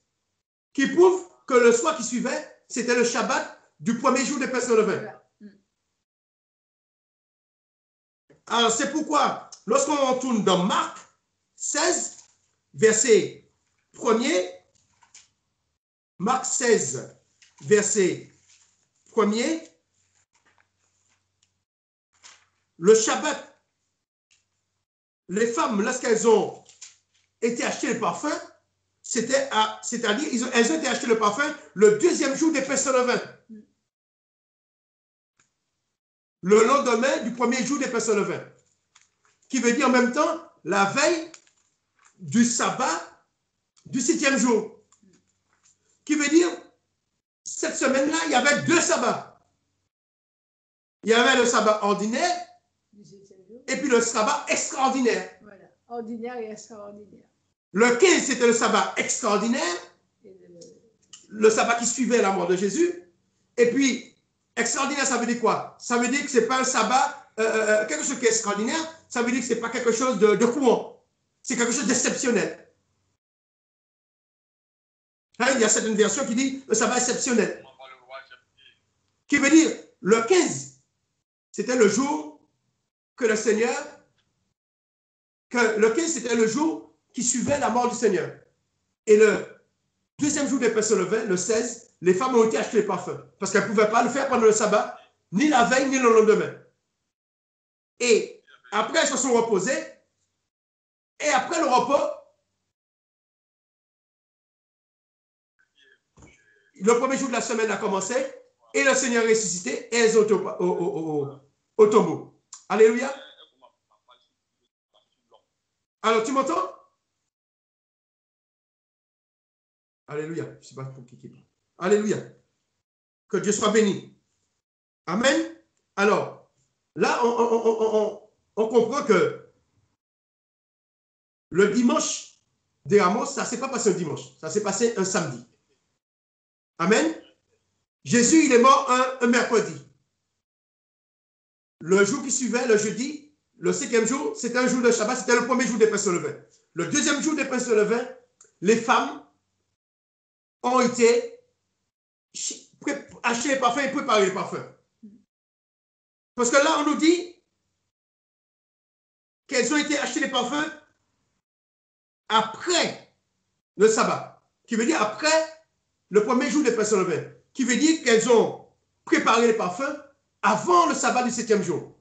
Qui prouve que le soir qui suivait, c'était le Shabbat du premier jour des pains sans levain. Alors, c'est pourquoi, lorsqu'on retourne dans Marc 16, verset 1er, Marc 16, verset 1er, le Shabbat, les femmes, lorsqu'elles ont été acheter le parfum, c'est-à-dire elles ont été acheter le parfum le deuxième jour des pains sans levain. Le lendemain du premier jour des pains sans levain. Qui veut dire en même temps la veille du sabbat du 7e jour. Qui veut dire cette semaine-là, il y avait 2 sabbats. Il y avait le sabbat ordinaire et puis le sabbat extraordinaire. Voilà, ordinaire et extraordinaire. Le 15, c'était le sabbat extraordinaire, le sabbat qui suivait la mort de Jésus. Et puis, extraordinaire, ça veut dire quoi? Ça veut dire que ce n'est pas un sabbat, quelque chose qui est extraordinaire, ça veut dire que ce n'est pas quelque chose de courant. C'est quelque chose d'exceptionnel. Hein, il y a certaines versions qui disent le sabbat exceptionnel. Qui veut dire, le 15, c'était le jour que le Seigneur, le 15, c'était le jour qui suivait la mort du Seigneur. Et le deuxième jour des pains sans levain, le 16, les femmes ont été acheter les parfums. Parce qu'elles ne pouvaient pas le faire pendant le sabbat, ni la veille, ni le lendemain. Et après, elles se sont reposées. Et après le repas, le premier jour de la semaine a commencé. Et le Seigneur est ressuscité. Et elles ont été au tombeau. Alléluia. Alors, tu m'entends? Alléluia. Je ne sais pas pour qui parle. Alléluia. Que Dieu soit béni. Amen. Alors, là, on comprend que le dimanche des Amos, ça ne s'est pas passé un dimanche. Ça s'est passé un samedi. Amen. Jésus, il est mort un mercredi. Le jour qui suivait, le jeudi, le 5e jour, c'était un jour de Shabbat, c'était le premier jour des pains sans levain. Le deuxième jour des pains sans levain, les femmes ont été acheter les parfums et préparer les parfums. Parce que là, on nous dit qu'elles ont été acheter les parfums après le sabbat, qui veut dire après le premier jour des pains sans levain, qui veut dire qu'elles ont préparé les parfums avant le sabbat du 7e jour.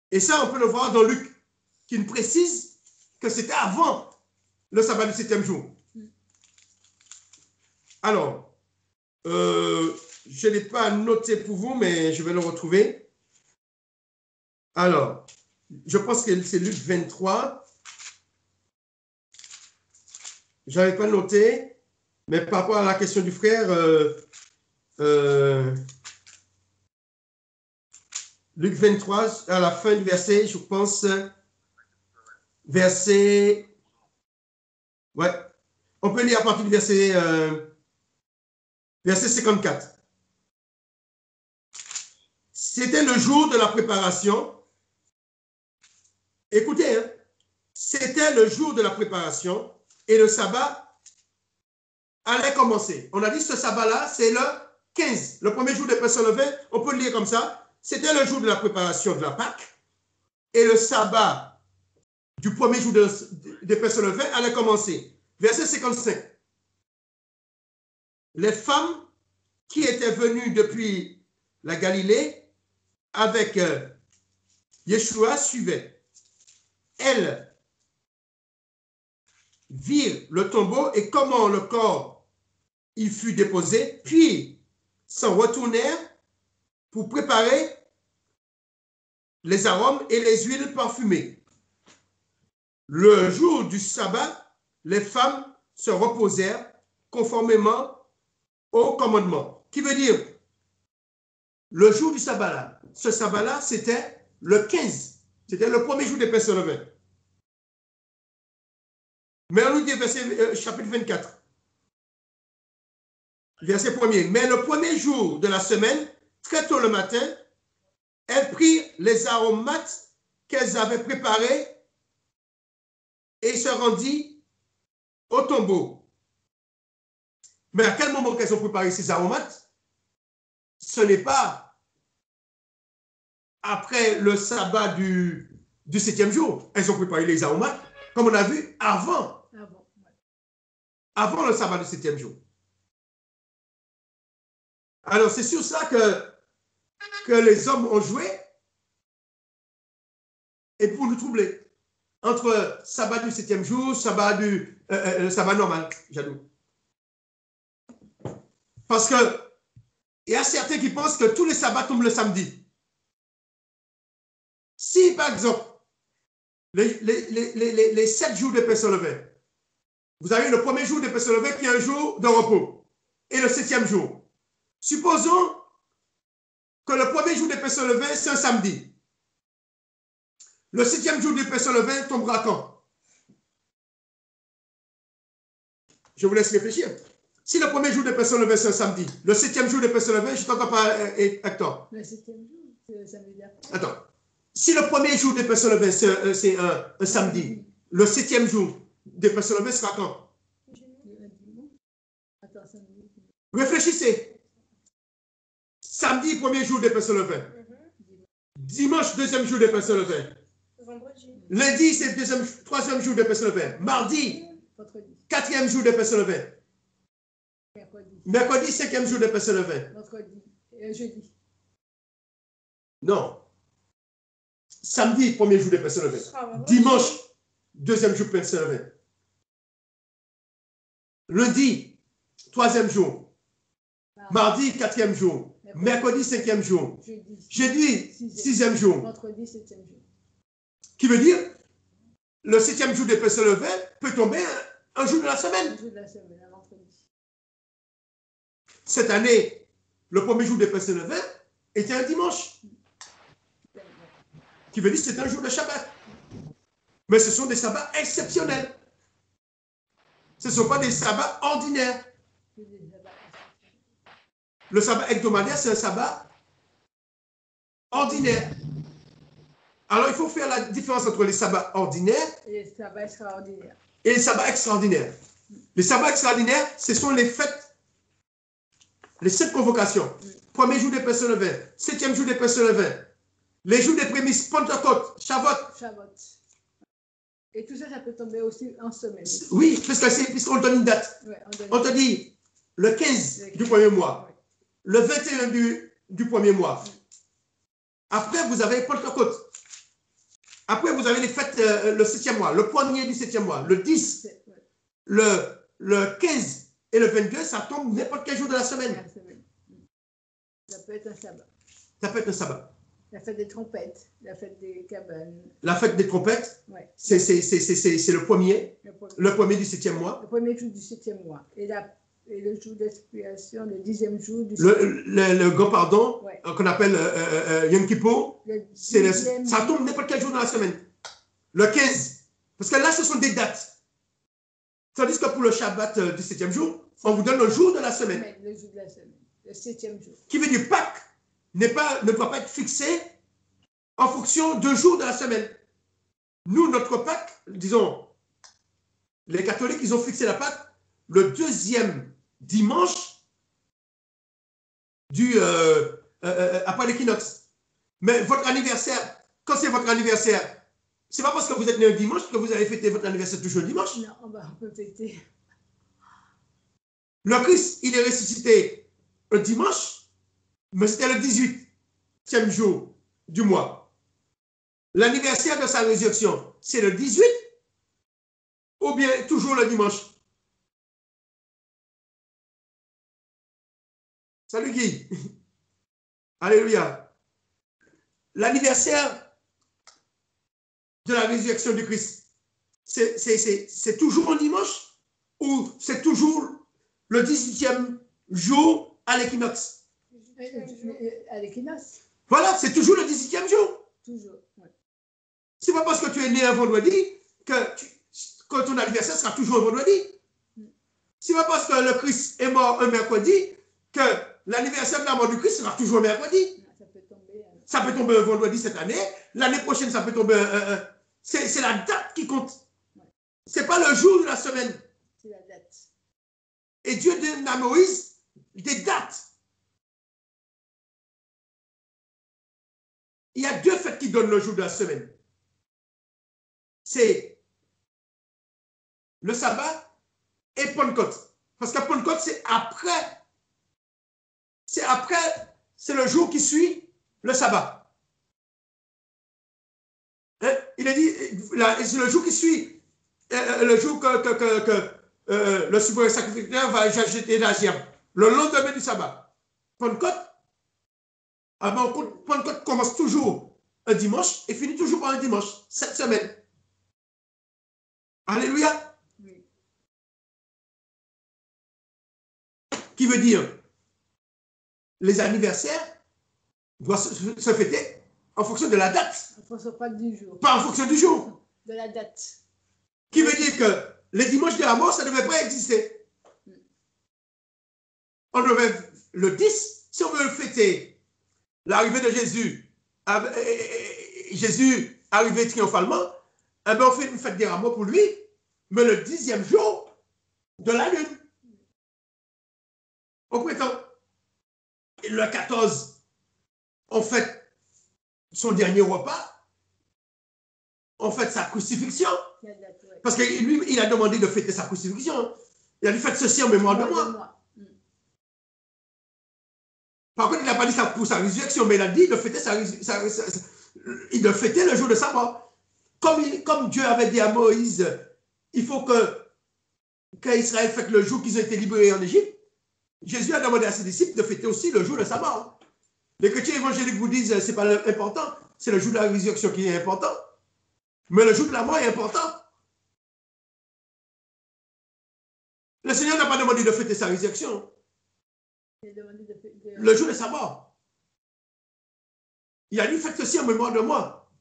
Et ça, on peut le voir dans Luc, qui nous précise que c'était avant le sabbat du 7e jour. Alors, je ne l'ai pas noté pour vous, mais je vais le retrouver. Alors, je pense que c'est Luc 23. Je n'avais pas noté, mais par rapport à la question du frère, Luc 23, à la fin du verset, je pense, verset... Ouais, on peut lire à partir du verset 54. C'était le jour de la préparation. Écoutez, hein, c'était le jour de la préparation et le sabbat allait commencer. On a dit ce sabbat-là, c'est le 15, le premier jour des pains sans levain. On peut le lire comme ça. C'était le jour de la préparation de la Pâque et le sabbat du premier jour des pains sans levain allait commencer. Verset 55. Les femmes qui étaient venues depuis la Galilée avec Yeshua suivaient. Elles virent le tombeau et comment le corps y fut déposé, puis s'en retournèrent pour préparer les arômes et les huiles parfumées. Le jour du sabbat, les femmes se reposèrent conformément au commandement. Qui veut dire, le jour du sabbat là, ce sabbat là, c'était le 15. C'était le premier jour des pains sans levain. Mais on nous dit chapitre 24. Verset 1er. Mais le premier jour de la semaine, très tôt le matin, elles prirent les aromates qu'elles avaient préparés et se rendirent au tombeau. Mais à quel moment qu'elles ont préparé ces aromates? Ce n'est pas après le sabbat du 7e jour. Elles ont préparé les aromates, comme on a vu, avant le sabbat du 7e jour. Alors, c'est sur ça que les hommes ont joué et pour nous troubler. Entre sabbat du 7e jour, sabbat normal, Jadou. Parce que il y a certains qui pensent que tous les sabbats tombent le samedi. Si, par exemple, les 7 jours de pains sans levain, vous avez le premier jour de pains sans levain qui est un jour de repos, et le 7e jour. Supposons que le premier jour de pains sans levain, c'est un samedi. Le 7e jour de pains sans levain tombera quand? Je vous laisse réfléchir. Si le premier jour de pains sans levain, c'est un samedi, le 7e jour de pains sans levain, je ne t'entends pas, Hector. Le 7e jour, c'est le samedi après. Attends. Si le premier jour de pains sans levain, c'est un samedi, le 7e jour de pains sans levain sera quand? Attends, samedi. Réfléchissez. Samedi, premier jour de pains sans levain. Dimanche, deuxième jour de pains sans levain. Lundi, c'est troisième jour de pains sans levain. Mardi, quatrième jour de pains sans levain. Mercredi, cinquième jour de pains sans levain. Jeudi. Non. Samedi, premier jour de pains sans levain. Dimanche, deuxième jour de pains sans levain. Lundi, troisième jour. Mardi, quatrième jour. Mercredi, cinquième jour. Jeudi, sixième jour. Vendredi, septième jour. Qui veut dire, le 7e jour de pains sans levain peut tomber un jour de la semaine. Un jour de la semaine, un vendredi. Cette année, le premier jour de pains sans levain était un dimanche. Qui veut dire que c'est un jour de Shabbat. Mais ce sont des sabbats exceptionnels. Ce ne sont pas des sabbats ordinaires. Le sabbat hebdomadaire, c'est un sabbat ordinaire. Alors, il faut faire la différence entre les sabbats ordinaires et les sabbats extraordinaires. Et les sabbats extraordinaires. Les sabbats extraordinaires, ce sont les fêtes, les 7 convocations. Premier jour des pains sans levain, 7e jour des pains sans levain, les jours des prémices, Pentecôte, Shavuot. Et tout ça, ça peut tomber aussi en semaine. Oui, puisqu'on donne une date. Ouais, on te dit le 15 du premier mois, le 21 du premier mois. Après, vous avez Pentecôte. Après, vous avez les fêtes, le 7e mois, le premier du 7e mois, le 10, le 15 et le 22, ça tombe n'importe quel jour de la semaine. Ça peut être un sabbat. Ça peut être un sabbat. La fête des trompettes, la fête des cabanes. La fête des trompettes, Ouais. c'est le premier du 7e mois. Le premier jour du 7e mois. Et le jour d'expiation, le 10e jour du le grand pardon, ouais. Qu'on appelle Yom Kippur, ça tombe n'importe quel jour dans la semaine. Le 15. Parce que là, ce sont des dates. Tandis que pour le Shabbat du 7e jour, on vous donne le jour de la semaine. Le jour de la semaine, le 7e jour. Qui veut dire Pâques ne doit pas être fixé en fonction de jours de la semaine. Nous, notre Pâques, disons, les catholiques, ils ont fixé la Pâques le 2e dimanche après l'équinoxe. Mais votre anniversaire, quand c'est votre anniversaire, c'est pas parce que vous êtes né un dimanche que vous allez fêter votre anniversaire toujours le dimanche. Non, on peut fêter. Le Christ, il est ressuscité le dimanche, mais c'était le 18e jour du mois. L'anniversaire de sa résurrection, c'est le 18 ou bien toujours le dimanche? Salut Guy. Alléluia. L'anniversaire de la résurrection du Christ, c'est toujours un dimanche ou c'est toujours le 18e jour à l'équinoxe? À l'équinoxe. Voilà, c'est toujours le 18e jour. Toujours, ouais. C'est pas parce que tu es né un vendredi que ton anniversaire sera toujours un vendredi. C'est pas parce que le Christ est mort un mercredi que l'anniversaire de la mort du Christ sera toujours un mercredi. Ça peut tomber un vendredi cette année. L'année prochaine, ça peut tomber c'est la date qui compte. C'est pas le jour de la semaine. C'est la date. Et Dieu donne à Moïse des dates. Il y a 2 fêtes qui donnent le jour de la semaine. C'est le sabbat et Pentecôte. Parce que Pentecôte, c'est après. C'est le jour qui suit le sabbat. Hein? Il a dit, c'est le jour qui suit, le jour que le souverain sacrificateur va jeter la gerbe. Le lendemain du sabbat. Pentecôte, Pentecôte commence toujours un dimanche et finit toujours par un dimanche, cette semaine. Alléluia. Oui. Qui veut dire, les anniversaires doivent se fêter en fonction de la date. En fonction pas du jour. Pas en fonction du jour. De la date. Qui veut dire que les dimanches de la mort, ça ne devait pas exister. On devait, le 10, si on veut fêter l'arrivée de Jésus, Jésus arrivé triomphalement, eh bien on fait une fête des rameaux pour lui, mais le 10e jour de la lune. Au printemps. Et le 14, on fête son dernier repas, on fête sa crucifixion. Parce que lui, il a demandé de fêter sa crucifixion. Il a dit, faites ceci en mémoire de moi. Par contre, il n'a pas dit ça pour sa résurrection, mais il a dit de fêter de fêter le jour de sa mort. Comme Dieu avait dit à Moïse, il faut qu'Israël fête le jour qu'ils ont été libérés en Égypte. Jésus a demandé à ses disciples de fêter aussi le jour de sa mort. Les chrétiens évangéliques vous disent, c'est pas important, c'est le jour de la résurrection qui est important. Mais le jour de la mort est important. Le Seigneur n'a pas demandé de fêter sa résurrection. Le jour de sa mort. Il a dit, faites ceci en mémoire de moi.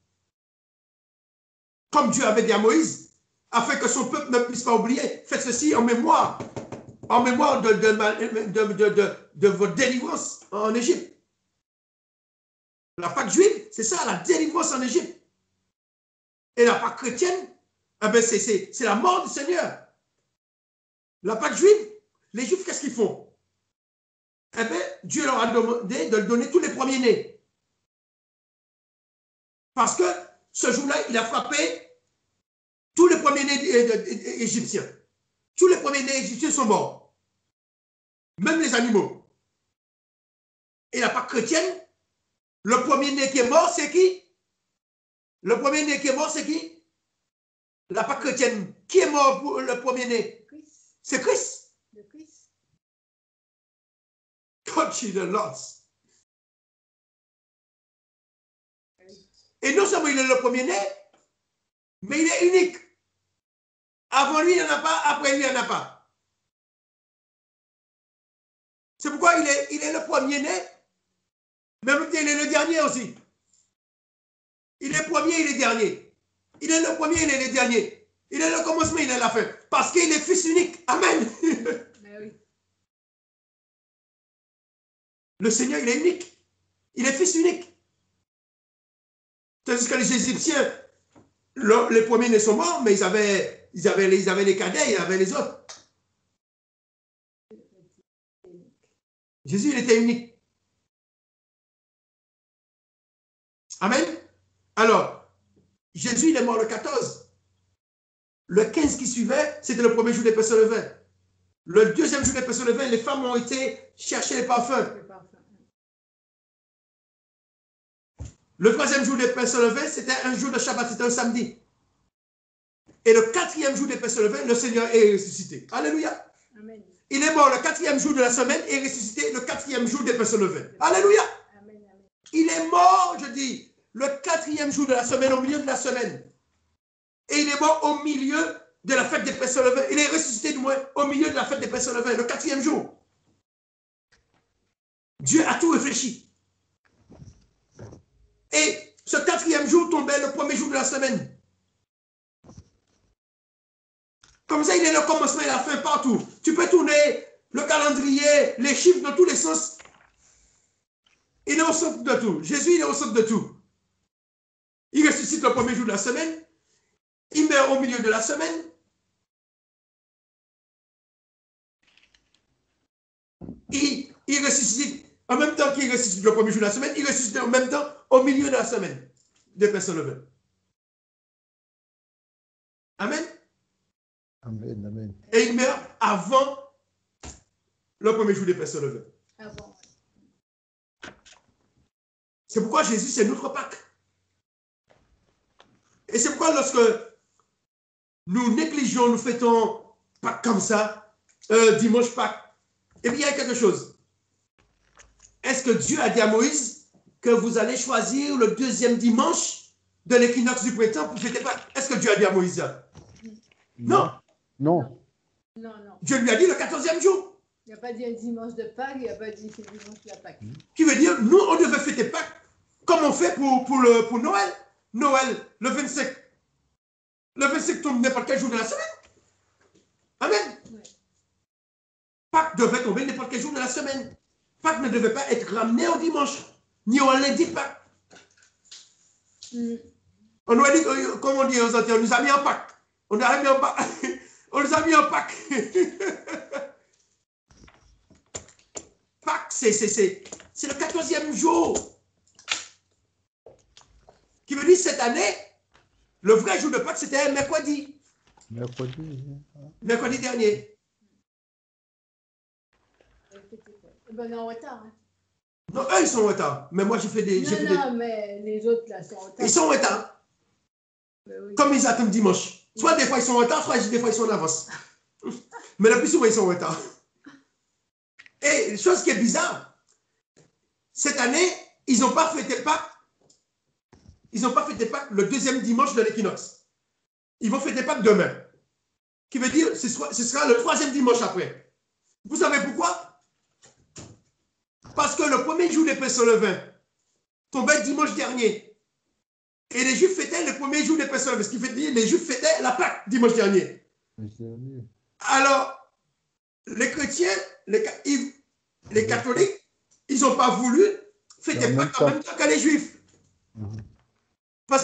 Comme Dieu avait dit à Moïse, afin que son peuple ne puisse pas oublier, faites ceci en mémoire de votre délivrance en Égypte. La Pâque juive, c'est ça, la délivrance en Égypte. Et la Pâque chrétienne, eh ben c'est la mort du Seigneur. La Pâque juive, les Juifs, qu'est-ce qu'ils font? Eh bien, Dieu leur a demandé de donner tous les premiers-nés. Parce que ce jour-là, il a frappé tous les premiers-nés égyptiens. Tous les premiers-nés égyptiens sont morts. Même les animaux. Et la Pâque chrétienne, le premier-né qui est mort, c'est qui? Le premier-né qui est mort, c'est qui? La Pâque chrétienne. Qui est mort pour le premier-né? C'est Christ. Le Christ. God is the Lord. Et non seulement il est le premier-né, mais il est unique. Avant lui, il n'y en a pas. Après lui, il n'y en a pas. C'est pourquoi il est le premier-né, mais en même temps, il est le dernier aussi. Il est premier, il est dernier. Il est le premier, il est le dernier. Il est le commencement, il est la fin. Parce qu'il est fils unique. Amen. Mais oui. Le Seigneur, il est unique. Il est fils unique. Tandis que les Égyptiens, les premiers-nés sont morts, mais ils avaient les cadets, ils avaient les autres. Jésus, il était unique. Amen. Alors, Jésus, il est mort le 14. Le 15 qui suivait, c'était le premier jour des Pères se levaient. Le deuxième jour des Pères se levaient, les femmes ont été chercher les parfums. Le troisième jour des Pères se levaient, c'était un jour de Shabbat, c'était un samedi. Et le quatrième jour des Pères se levaient, le Seigneur est ressuscité. Alléluia. Amen. Il est mort le quatrième jour de la semaine et ressuscité le quatrième jour des Pères se levaient. Alléluia. Amen. Amen. Il est mort, je dis, le quatrième jour de la semaine, au milieu de la semaine. Et il est mort au milieu de la fête des Pères se levaient. Il est ressuscité du moins au milieu de la fête des Pères se levaient, le quatrième jour. Dieu a tout réfléchi. Et ce quatrième jour tombait le premier jour de la semaine. Comme ça, il est le commencement et la fin partout. Tu peux tourner le calendrier, les chiffres dans tous les sens. Il est au centre de tout. Jésus, il est au centre de tout. Il ressuscite le premier jour de la semaine. Il meurt au milieu de la semaine. Il ressuscite en même temps qu'il ressuscite le premier jour de la semaine. Il ressuscite en même temps au milieu de la semaine des personnes levées. Amen. Amen, amen. Et il meurt avant le premier jour des personnes levées. Avant. C'est pourquoi Jésus, c'est notre Pâque. Et c'est pourquoi lorsque nous négligeons, nous fêtons Pâques comme ça, dimanche Pâques, et bien il y a quelque chose. Est-ce que Dieu a dit à Moïse que vous allez choisir le deuxième dimanche de l'équinoxe du printemps pour fêter Pâques? Est-ce que Dieu a dit à Moïse ça? Non. Non. Non, non. Dieu lui a dit le 14e jour. Il n'a pas dit un dimanche de Pâques, il n'a pas dit c'est dimanche de la Pâques. Qui veut dire, nous, on devait fêter Pâques comme on fait pour Noël. Noël, le 25. Le 25 tombe n'importe quel jour de la semaine. Amen. Ouais. Pâques devait tomber n'importe quel jour de la semaine. Pâques ne devait pas être ramené au dimanche, ni au lundi de Pâques. On nous a dit, comme on dit aux Antilles, on nous a mis en Pâques. On nous a mis en Pâques. On nous a mis en Pâques. Pâques, c'est le 14e jour. Qui veut dire cette année, le vrai jour de Pâques, c'était un mercredi. Mercredi. Mercredi dernier. Ben, on est en retard. Hein. Non, eux, ils sont en retard. Mais moi, j'ai fait des... Non, mais les autres, là, sont en retard. Ils sont en retard. Oui. Comme ils attendent dimanche. Soit des fois, ils sont en retard, soit des fois, ils sont en avance. Mais le plus souvent, ils sont en retard. Et chose qui est bizarre, cette année, ils n'ont pas fêté Pâques. Ils n'ont pas fêté Pâques le deuxième dimanche de l'équinoxe. Ils vont fêter Pâques demain. Qui veut dire, ce sera le troisième dimanche après. Vous savez pourquoi? Parce que le premier jour des Pères se levaient tombait dimanche dernier. Et les Juifs fêtaient le premier jour des Pères se levaient. Ce qui veut dire les Juifs fêtaient la Pâque dimanche dernier. Alors, les chrétiens, les catholiques, ils n'ont pas voulu fêter Pâques en même temps que les Juifs. Parce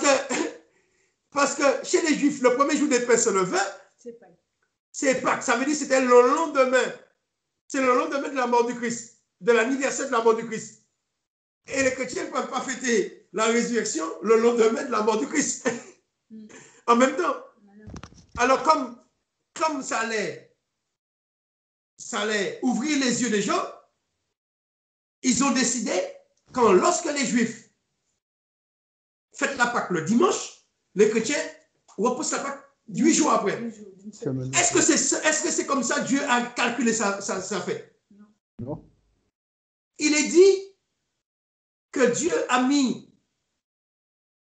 que chez les Juifs, le premier jour des Pères se levaient, c'est Pâques. Ça veut dire que c'était le lendemain. C'est le lendemain de la mort du Christ, de l'anniversaire de la mort du Christ. Et les chrétiens ne peuvent pas fêter la résurrection le lendemain de la mort du Christ. En même temps. Alors, comme ça allait ouvrir les yeux des gens, ils ont décidé, lorsque les Juifs fêtent la Pâque le dimanche, les chrétiens repoussent la Pâque 8 jours après. Est-ce que c'est comme ça que Dieu a calculé sa fête? Non. Il est dit que Dieu a mis,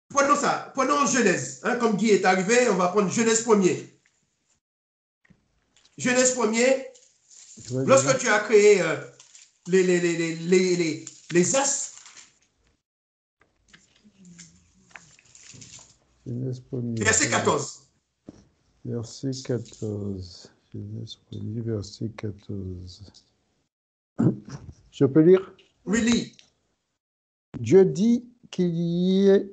prenons ça, prenons Genèse, hein, comme Guy est arrivé, on va prendre Genèse 1er. Genèse 1er, lorsque tu as créé les astres, Genèse 1er. verset 14. Verset 14. Genèse 1er, verset 14. Je peux lire? Oui, lis. Dieu dit qu'il y ait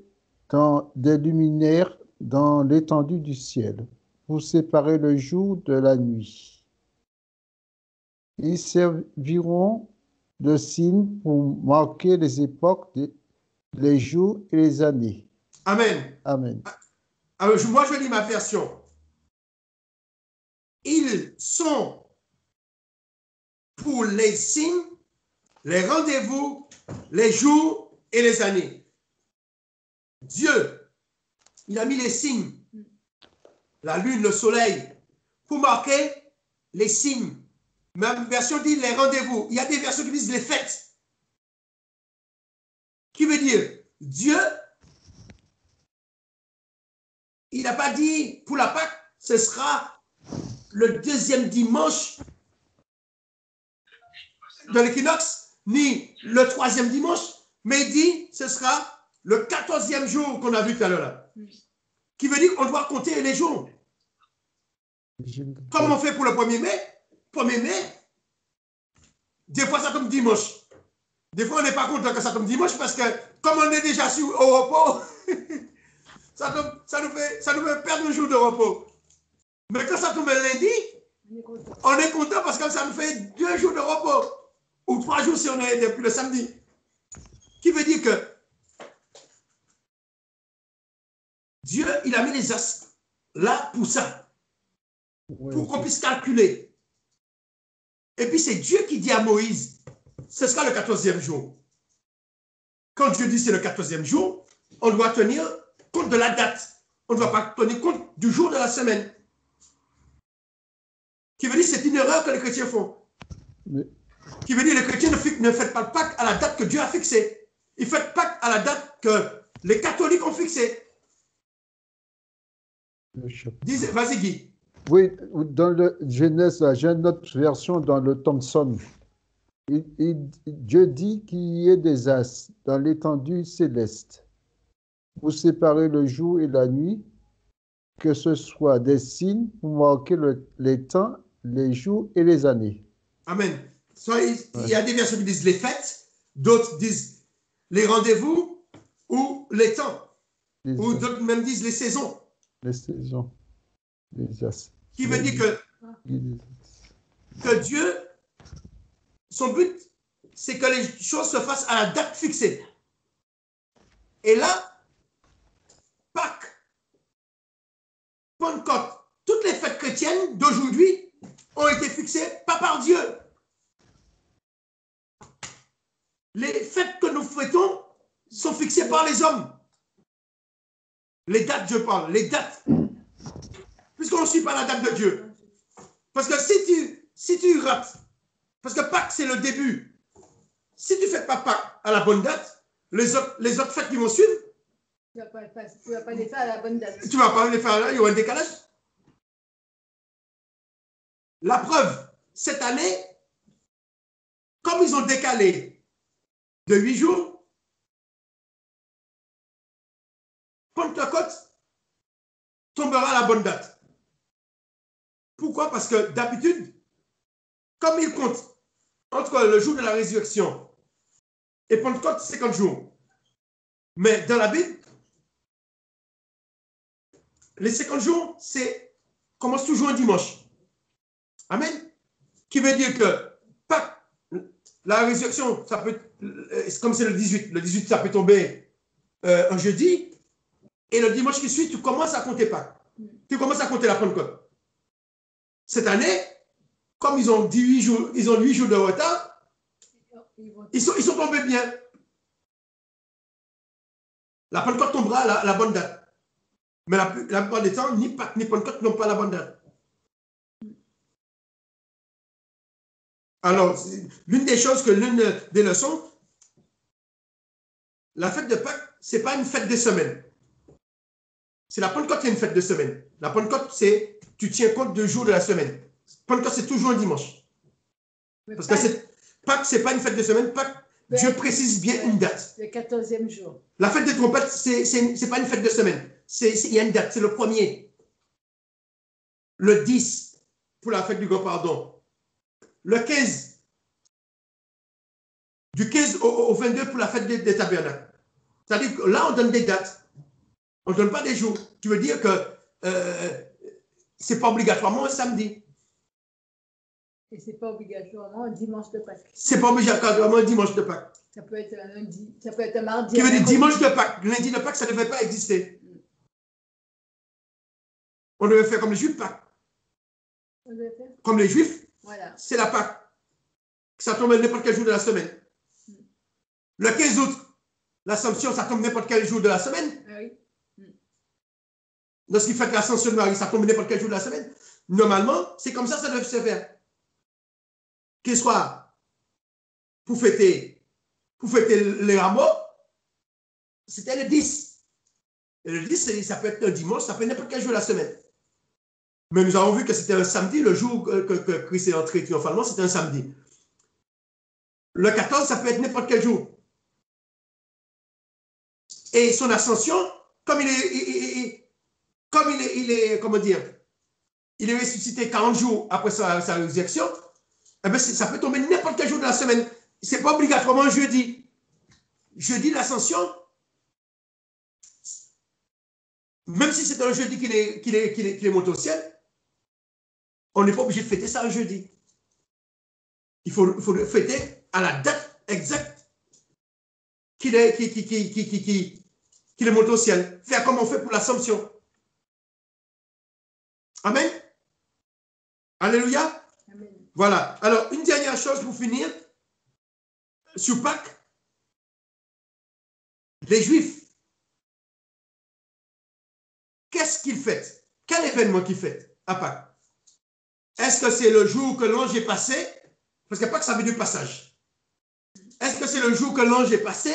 des luminaires dans l'étendue du ciel pour séparer le jour de la nuit. Ils serviront de signes pour marquer les époques, les jours et les années. Amen. Amen. Alors, moi, je lis ma version. Ils sont pour les signes, les rendez-vous, les jours et les années. Dieu, il a mis les signes, la lune, le soleil, pour marquer les signes. Même version dit les rendez-vous. Il y a des versions qui disent les fêtes. Qui veut dire, Dieu, il n'a pas dit pour la Pâque, ce sera le deuxième dimanche de l'équinoxe, ni le troisième dimanche, mais il dit ce sera le 14e jour qu'on a vu tout à l'heure. Qui veut dire qu'on doit compter les jours. Comme on fait pour le 1er mai, 1er mai, des fois ça tombe dimanche. Des fois on n'est pas content que ça tombe dimanche parce que comme on est déjà au repos, ça nous fait perdre un jour de repos. Mais quand ça tombe lundi, on est content parce que ça nous fait 2 jours de repos. Ou 3 jours si on est depuis le samedi. Qui veut dire que Dieu, il a mis les astres là pour ça. Pour qu'on puisse calculer. Et puis c'est Dieu qui dit à Moïse, ce sera le 14e jour. Quand Dieu dit c'est le 14e jour, on doit tenir compte de la date. On ne doit pas tenir compte du jour de la semaine. Qui veut dire c'est une erreur que les chrétiens font. Mais... Qui veut dire les chrétiens ne fêtent pas le Pâques à la date que Dieu a fixée. Ils fêtent Pâques à la date que les catholiques ont fixée. Vas-y Guy. Oui, dans le Genèse, j'ai une autre version dans le Thomson. Dieu dit qu'il y ait des astres dans l'étendue céleste pour séparer le jour et la nuit, que ce soit des signes pour marquer les temps, les jours et les années. Amen. Il y a des versions qui disent les fêtes, d'autres disent les rendez-vous ou les temps, ou d'autres même disent les saisons. Les saisons, les astres. Qui veut dire que Dieu, son but, c'est que les choses se fassent à la date fixée. Et là, Pâques, Pentecôte, toutes les fêtes chrétiennes d'aujourd'hui ont été fixées pas par Dieu. Les fêtes que nous fêtons sont fixées par les hommes. Les dates, je parle, les dates. Puisqu'on ne suit pas la date de Dieu. Parce que si tu rates, parce que Pâques, c'est le début. Si tu ne fais pas Pâques à la bonne date, les autres fêtes qui vont suivre, tu ne vas pas les faire à la bonne date. Tu ne vas pas les faire là, il y aura un décalage. La preuve, cette année, comme ils ont décalé de 8 jours, Pentecôte tombera à la bonne date. Pourquoi? Parce que d'habitude, comme ils comptent entre le jour de la résurrection et Pentecôte, 50 jours. Mais dans la Bible, les 50 jours, commence toujours un dimanche. Amen. Qui veut dire que Pâques, la résurrection, ça peut, comme c'est le 18 ça peut tomber un jeudi, et le dimanche qui suit, tu commences à compter Pâques. Tu commences à compter la Pentecôte. Cette année, comme ils ont 8 jours de retard, ils sont tombés bien. La Pentecôte tombera à la bonne date. Mais la plupart des temps, ni Pâques ni Pentecôte n'ont pas la bonne date. Alors, l'une des choses l'une des leçons, la fête de Pâques, ce n'est pas une fête de semaine. C'est la Pentecôte qui est une fête de semaine. La Pentecôte, c'est tu tiens compte de jours de la semaine. Pentecôte, c'est toujours un dimanche. Parce que Pâques, ce n'est pas une fête de semaine. Pâques, Dieu précise bien une date. Le 14e jour. La fête des trompettes, c'est pas une fête de semaine. Il y a une date, c'est le 1er. Le 10 pour la fête du grand pardon. Le 15. Du 15 au 22 pour la fête des tabernacles. C'est-à-dire que là, on donne des dates. On ne donne pas des jours. Tu veux dire que ce n'est pas obligatoirement un samedi. Et ce n'est pas obligatoirement un dimanche de Pâques. Ce n'est pas obligatoirement un dimanche de Pâques. Ça peut être un lundi, ça peut être un mardi. Qui veut dire dimanche de Pâques. Lundi de Pâques, ça ne devait pas exister. On devait faire comme les Juifs Pâques. On devait faire. Comme les Juifs, voilà. C'est la Pâques. Ça tombe n'importe quel jour de la semaine. Le 15 août, l'Assomption, ça tombe n'importe quel jour de la semaine. Ah oui. Lorsqu'il fait l'Ascension de Marie, ça tombe n'importe quel jour de la semaine. Normalement, c'est comme ça que ça devait se faire. Qu'il soit pour fêter les rameaux, c'était le 10. Et le 10, ça peut être un dimanche, ça peut être n'importe quel jour de la semaine. Mais nous avons vu que c'était un samedi, le jour que Christ est entré triomphalement, c'était un samedi. Le 14, ça peut être n'importe quel jour. Et son ascension, comme il est, comment dire, il est ressuscité 40 jours après sa résurrection, eh bien, ça peut tomber n'importe quel jour de la semaine. Ce n'est pas obligatoirement jeudi. Jeudi, l'ascension, même si c'est un jeudi qu'il est monté au ciel, on n'est pas obligé de fêter ça un jeudi. Il faut le fêter à la date exacte qu'il est monté au ciel. Faire comme on fait pour l'Assomption. Amen. Alléluia. Amen. Voilà. Alors, une dernière chose pour finir. Sur Pâques, les Juifs, qu'est-ce qu'ils fêtent? Quel événement qu'ils fêtent à Pâques? Est-ce que c'est le jour que l'ange est passé? Parce que Pâques, ça veut dire passage. Est-ce que c'est le jour que l'ange est passé?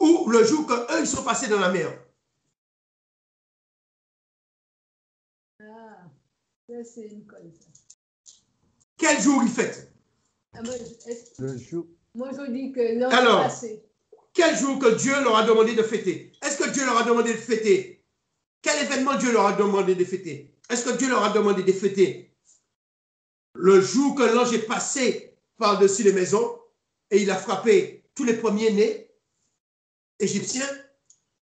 Ou le jour qu'eux, ils sont passés dans la mer? Ah, ça c'est une colle. Quel jour ils fêtent? Ah, moi, Le jour. moi, je dis que l'ange Alors, est passé. Quel jour que Dieu leur a demandé de fêter? Est-ce que Dieu leur a demandé de fêter? Quel événement Dieu leur a demandé de fêter? Est-ce que Dieu leur a demandé de fêter le jour que l'ange est passé par-dessus les maisons et il a frappé tous les premiers-nés égyptiens?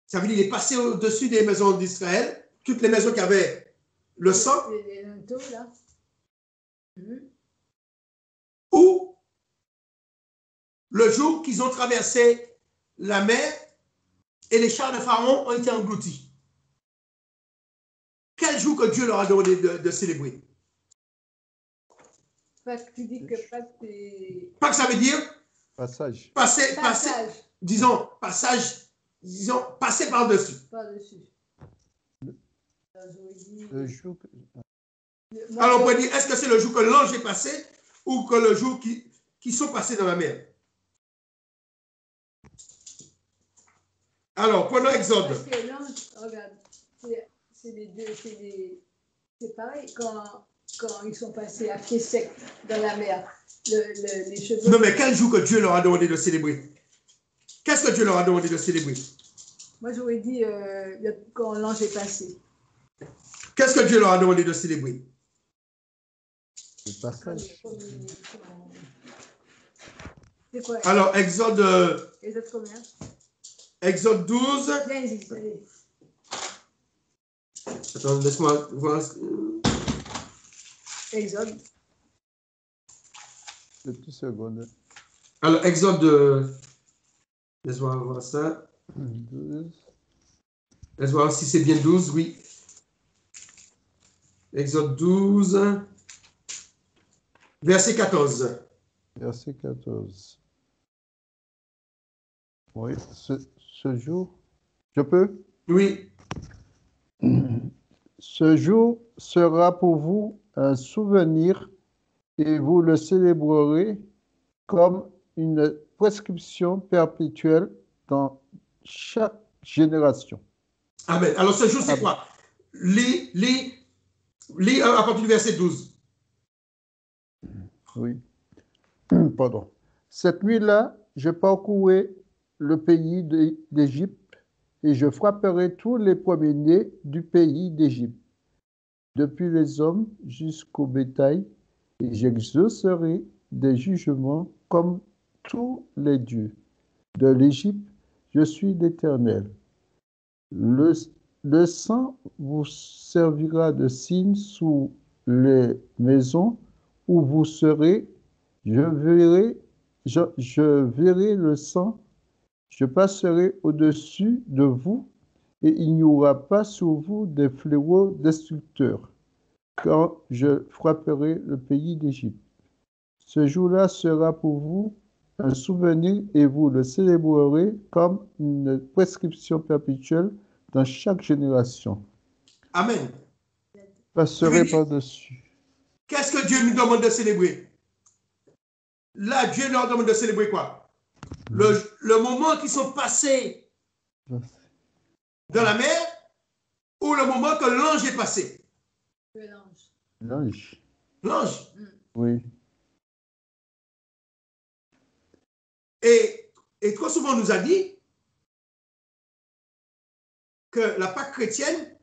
Ça veut dire qu'il est passé au-dessus des maisons d'Israël, toutes les maisons qui avaient le sang. Les linteaux, là. Ou le jour qu'ils ont traversé la mer et les chars de Pharaon ont été engloutis. Quel jour que Dieu leur a demandé de célébrer? Pâques, tu dis que Pâques, c'est... Pâques, ça veut dire Passage. passer, Passage. disons, passer par-dessus. Par-dessus. Le jour. Alors, on peut dire, est-ce que c'est le jour que l'ange est passé ou que le jour qui sont passés dans la mer? Alors, prenons Exode. Parce que l'ange, regarde, c'est les deux, c'est pareil quand ils sont passés à pied sec dans la mer. Les cheveux. Non, mais quel jour que Dieu leur a demandé de célébrer? Qu'est-ce que Dieu leur a demandé de célébrer? Moi, j'aurais dit quand l'ange est passé. Qu'est-ce que Dieu leur a demandé de célébrer? Le passage. C'est quoi? Alors, Exode combien? Exode 12. Viens ici, allez. Attends, laisse-moi voir. Exode. 2 petites secondes. Alors, Exode, laisse-moi voir ça. 12. Laisse-moi voir si c'est bien 12, oui. Exode 12, verset 14. Verset 14. Oui, ce jour, je peux? Oui. Ce jour sera pour vous un souvenir et vous le célébrerez comme une prescription perpétuelle dans chaque génération. Amen. Alors ce jour, c'est Amen. quoi? Lis à partir du verset 12. Oui. Pardon. Cette nuit-là, je parcourais le pays d'Égypte et je frapperai tous les premiers-nés du pays d'Égypte, depuis les hommes jusqu'au bétail, et j'exaucerai des jugements comme tous les dieux. De l'Égypte, je suis l'Éternel. Le, le sang vous servira de signe sous les maisons où vous serez. Je verrai le sang, je passerai au-dessus de vous, et il n'y aura pas sur vous des fléaux destructeurs, quand je frapperai le pays d'Égypte. Ce jour-là sera pour vous un souvenir et vous le célébrerez comme une prescription perpétuelle dans chaque génération. Amen. Passerai par-dessus. Qu'est-ce que Dieu nous demande de célébrer? Là, Dieu leur demande de célébrer quoi? Le moment qu'ils sont passés dans la mer ou le moment que l'ange est passé? L'ange. L'ange. L'ange. Oui. Et trop souvent, on nous a dit que la Pâque chrétienne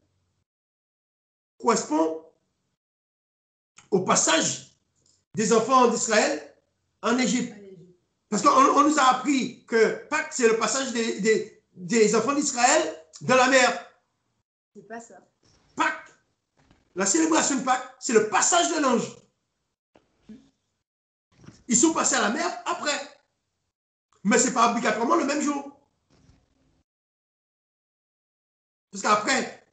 correspond au passage des enfants d'Israël en Égypte. Parce qu'on nous a appris que Pâques, c'est le passage des enfants d'Israël dans la mer. C'est pas ça. Pâques, la célébration de Pâques, c'est le passage de l'ange. Ils sont passés à la mer après. Mais ce n'est pas obligatoirement le même jour. Parce qu'après,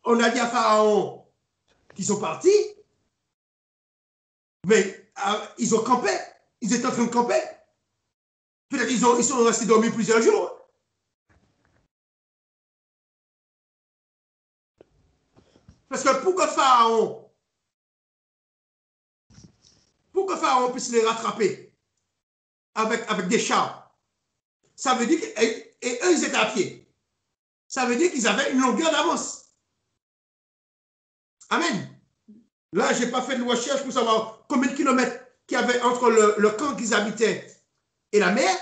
on a dit à Pharaon qu'ils sont partis, mais ils ont campé. Ils étaient en train de camper. Peut-être ils sont restés dormir plusieurs jours. Parce que pour que Pharaon puisse les rattraper avec des chars, ça veut dire et eux, ils étaient à pied. Ça veut dire qu'ils avaient une longueur d'avance. Amen. Là, je n'ai pas fait de recherche pour savoir combien de kilomètres qu'il y avait entre le camp qu'ils habitaient et la mer,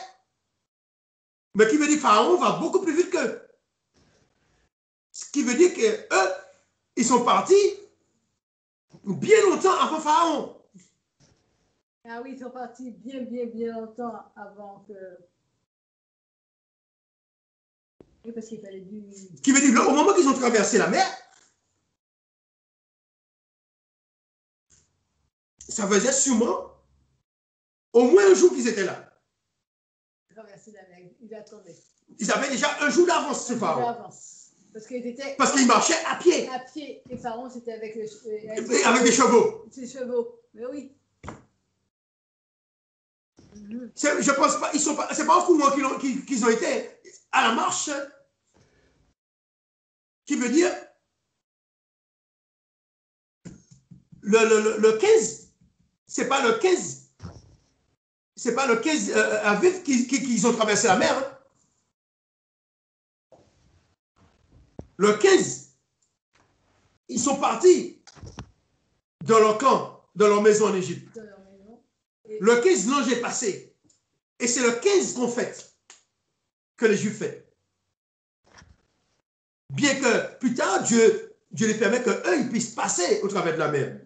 mais qui veut dire que Pharaon va beaucoup plus vite qu'eux. Ce qui veut dire qu'eux, ils sont partis bien longtemps avant Pharaon. Ah oui, ils sont partis bien longtemps avant que... Oui, parce qu'il fallait du... Ce qui veut dire qu'au moment qu'ils ont traversé la mer, ça faisait sûrement au moins un jour qu'ils étaient là. Traverser la mer, ils attendaient. Ils avaient déjà un jour d'avance sur Pharaon. Parce qu'ils marchaient à pied. À pied. Et Pharaon, c'était avec des chevaux. Ses chevaux. Mais oui. Je pense pas, c'est pas au courant qu'ils ont été à la marche, qui veut dire le 15, c'est pas le 15, c'est pas le 15 avril qu'ils ont traversé la mer. Hein. Le 15, ils sont partis dans leur camp, dans leur maison en Égypte. Le 15, l'ange est passé. Et c'est le 15 qu'on fête, que les Juifs fêtent. Bien que plus tard, Dieu les permet qu'eux, ils puissent passer au travers de la mer.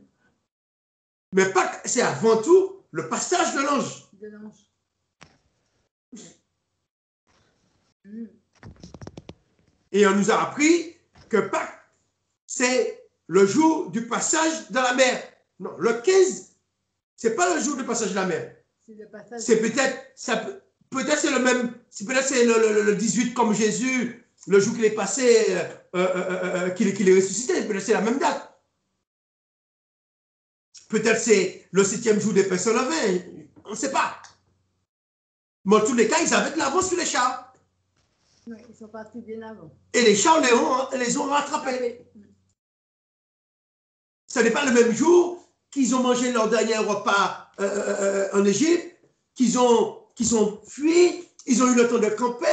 Mais Pâques, c'est avant tout le passage de l'ange. Et on nous a appris que Pâques, c'est le jour du passage dans la mer. Non, le 15, c'est pas le jour du passage de la mer. C'est peut-être c'est le même, peut-être c'est le 18 comme Jésus, le jour qu'il est passé, qu'il est ressuscité, peut-être c'est la même date. Peut-être c'est le 7e jour des personnes levées, on ne sait pas. Mais en tous les cas, ils avaient de l'avance sur les chars. Oui, ils sont partis bien avant. Et les Charléons les ont rattrapés. Ce n'est pas le même jour qu'ils ont mangé leur dernier repas en Égypte, qu'ils ont fui, ils ont eu le temps de camper.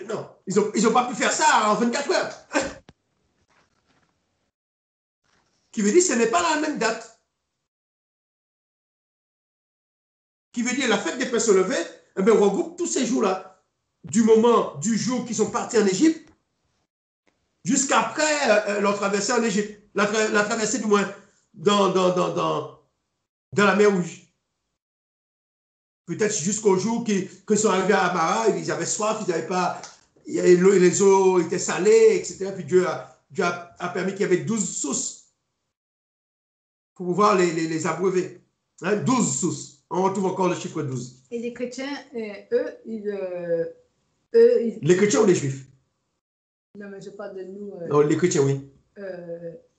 Non, ils n'ont pas pu faire ça en 24 heures. Qui veut dire que ce n'est pas la même date. Qui veut dire la fête des pains sans levain, eh bien, regroupe tous ces jours-là, du jour qu'ils sont partis en Égypte, jusqu'après leur traversée en Égypte, la traversée du moins dans la mer Rouge. Peut-être jusqu'au jour qu'ils sont arrivés à Amara, ils avaient soif, ils n'avaient pas, les eaux étaient salées, etc. Puis Dieu a permis qu'il y avait 12 sources pour pouvoir les abreuver. Hein, 12 sources. On retrouve encore le chiffre 12. Et les chrétiens, eux, Les chrétiens ou les juifs? Non, mais je parle de nous. Non, les chrétiens, oui.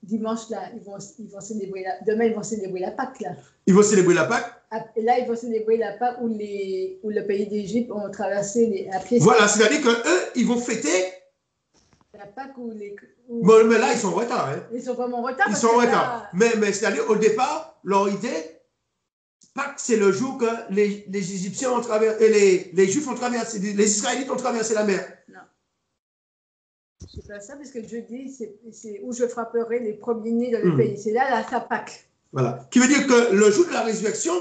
Dimanche, là, ils vont célébrer demain, ils vont célébrer la Pâque, là. Ils vont célébrer la Pâque? Et là, ils vont célébrer la Pâque où le pays d'Égypte ont traversé à pied. Voilà, c'est-à-dire qu'eux, ils vont fêter la Pâque où bon, mais là, ils sont en retard. Hein. Ils sont vraiment en retard. Ils sont en retard. Mais c'est-à-dire, au départ, leur idée, Pâques, c'est le jour que les Égyptiens ont traversé, les Juifs ont traversé, les Israélites ont traversé la mer. Non. C'est pas ça, parce que Dieu dit, c'est où je frapperai les premiers-nés dans le pays. C'est là sa Pâque. Voilà. Qui veut dire que le jour de la résurrection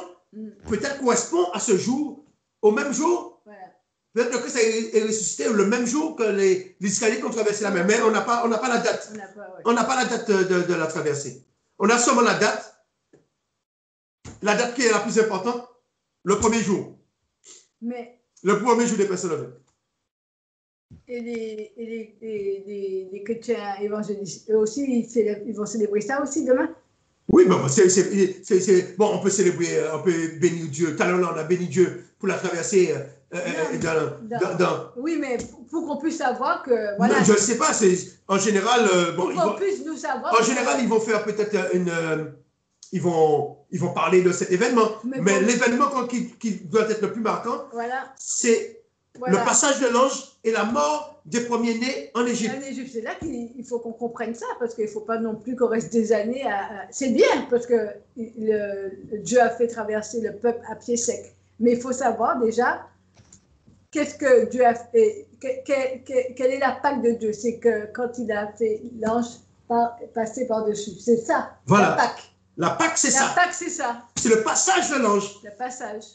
peut-être correspond à ce jour, au même jour. Voilà. Peut-être que Christ est ressuscité le même jour que les Israélites ont traversé la mer, mais on n'a pas la date. On n'a pas la date de la traversée. On a seulement la date qui est la plus importante, le premier jour. Mais le premier jour des personnes levées. Et les chrétiens évangélistes, eux aussi, ils vont célébrer ça aussi demain? Oui, bon, bon, on peut célébrer, on peut bénir Dieu. Tout à l'heure, on a béni Dieu pour la traversée Oui, mais pour qu'on puisse savoir que... Voilà, je ne sais pas, en général... bon, pour qu'on puisse nous savoir... En général, ils vont faire peut-être ils vont parler de cet événement. Mais l'événement qui doit être le plus marquant, voilà, c'est le passage de l'ange et la mort des premiers-nés en Égypte. En Égypte, c'est là qu'il faut qu'on comprenne ça, parce qu'il ne faut pas non plus qu'on reste des années à... C'est bien, parce que Dieu a fait traverser le peuple à pied sec. Mais il faut savoir déjà, qu'est-ce que Dieu a fait, quelle est la Pâque de Dieu? C'est que quand il a fait l'ange passer par-dessus. C'est ça, voilà. La Pâque. La Pâque, c'est ça. La Pâque, c'est ça. C'est le passage de l'ange. Le passage.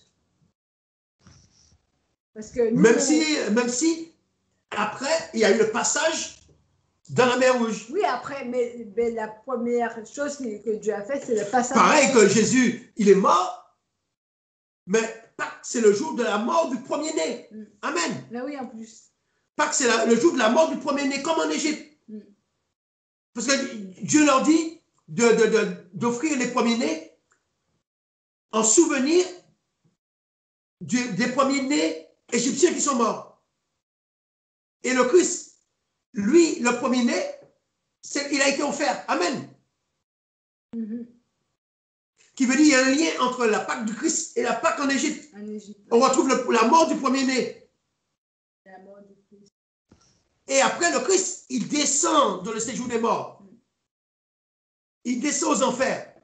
Parce que nous, même si après, il y a eu le passage dans la mer Rouge. Oui, après, mais la première chose que Dieu a fait, c'est le passage. Pareil que Jésus, il est mort, mais Pâques, c'est le jour de la mort du premier-né. Amen. Mais oui, en plus. Pâques, c'est le jour de la mort du premier-né, comme en Égypte. Parce que Dieu leur dit d'offrir les premiers-nés en souvenir des premiers-nés égyptiens qui sont morts. Et le Christ, lui, le premier-né, il a été offert. Amen. Qui veut dire qu'il y a un lien entre la Pâque du Christ et la Pâque en Égypte. On retrouve la mort du premier-né. La mort du Christ. Et après, le Christ, il descend dans le séjour des morts. Il descend aux enfers.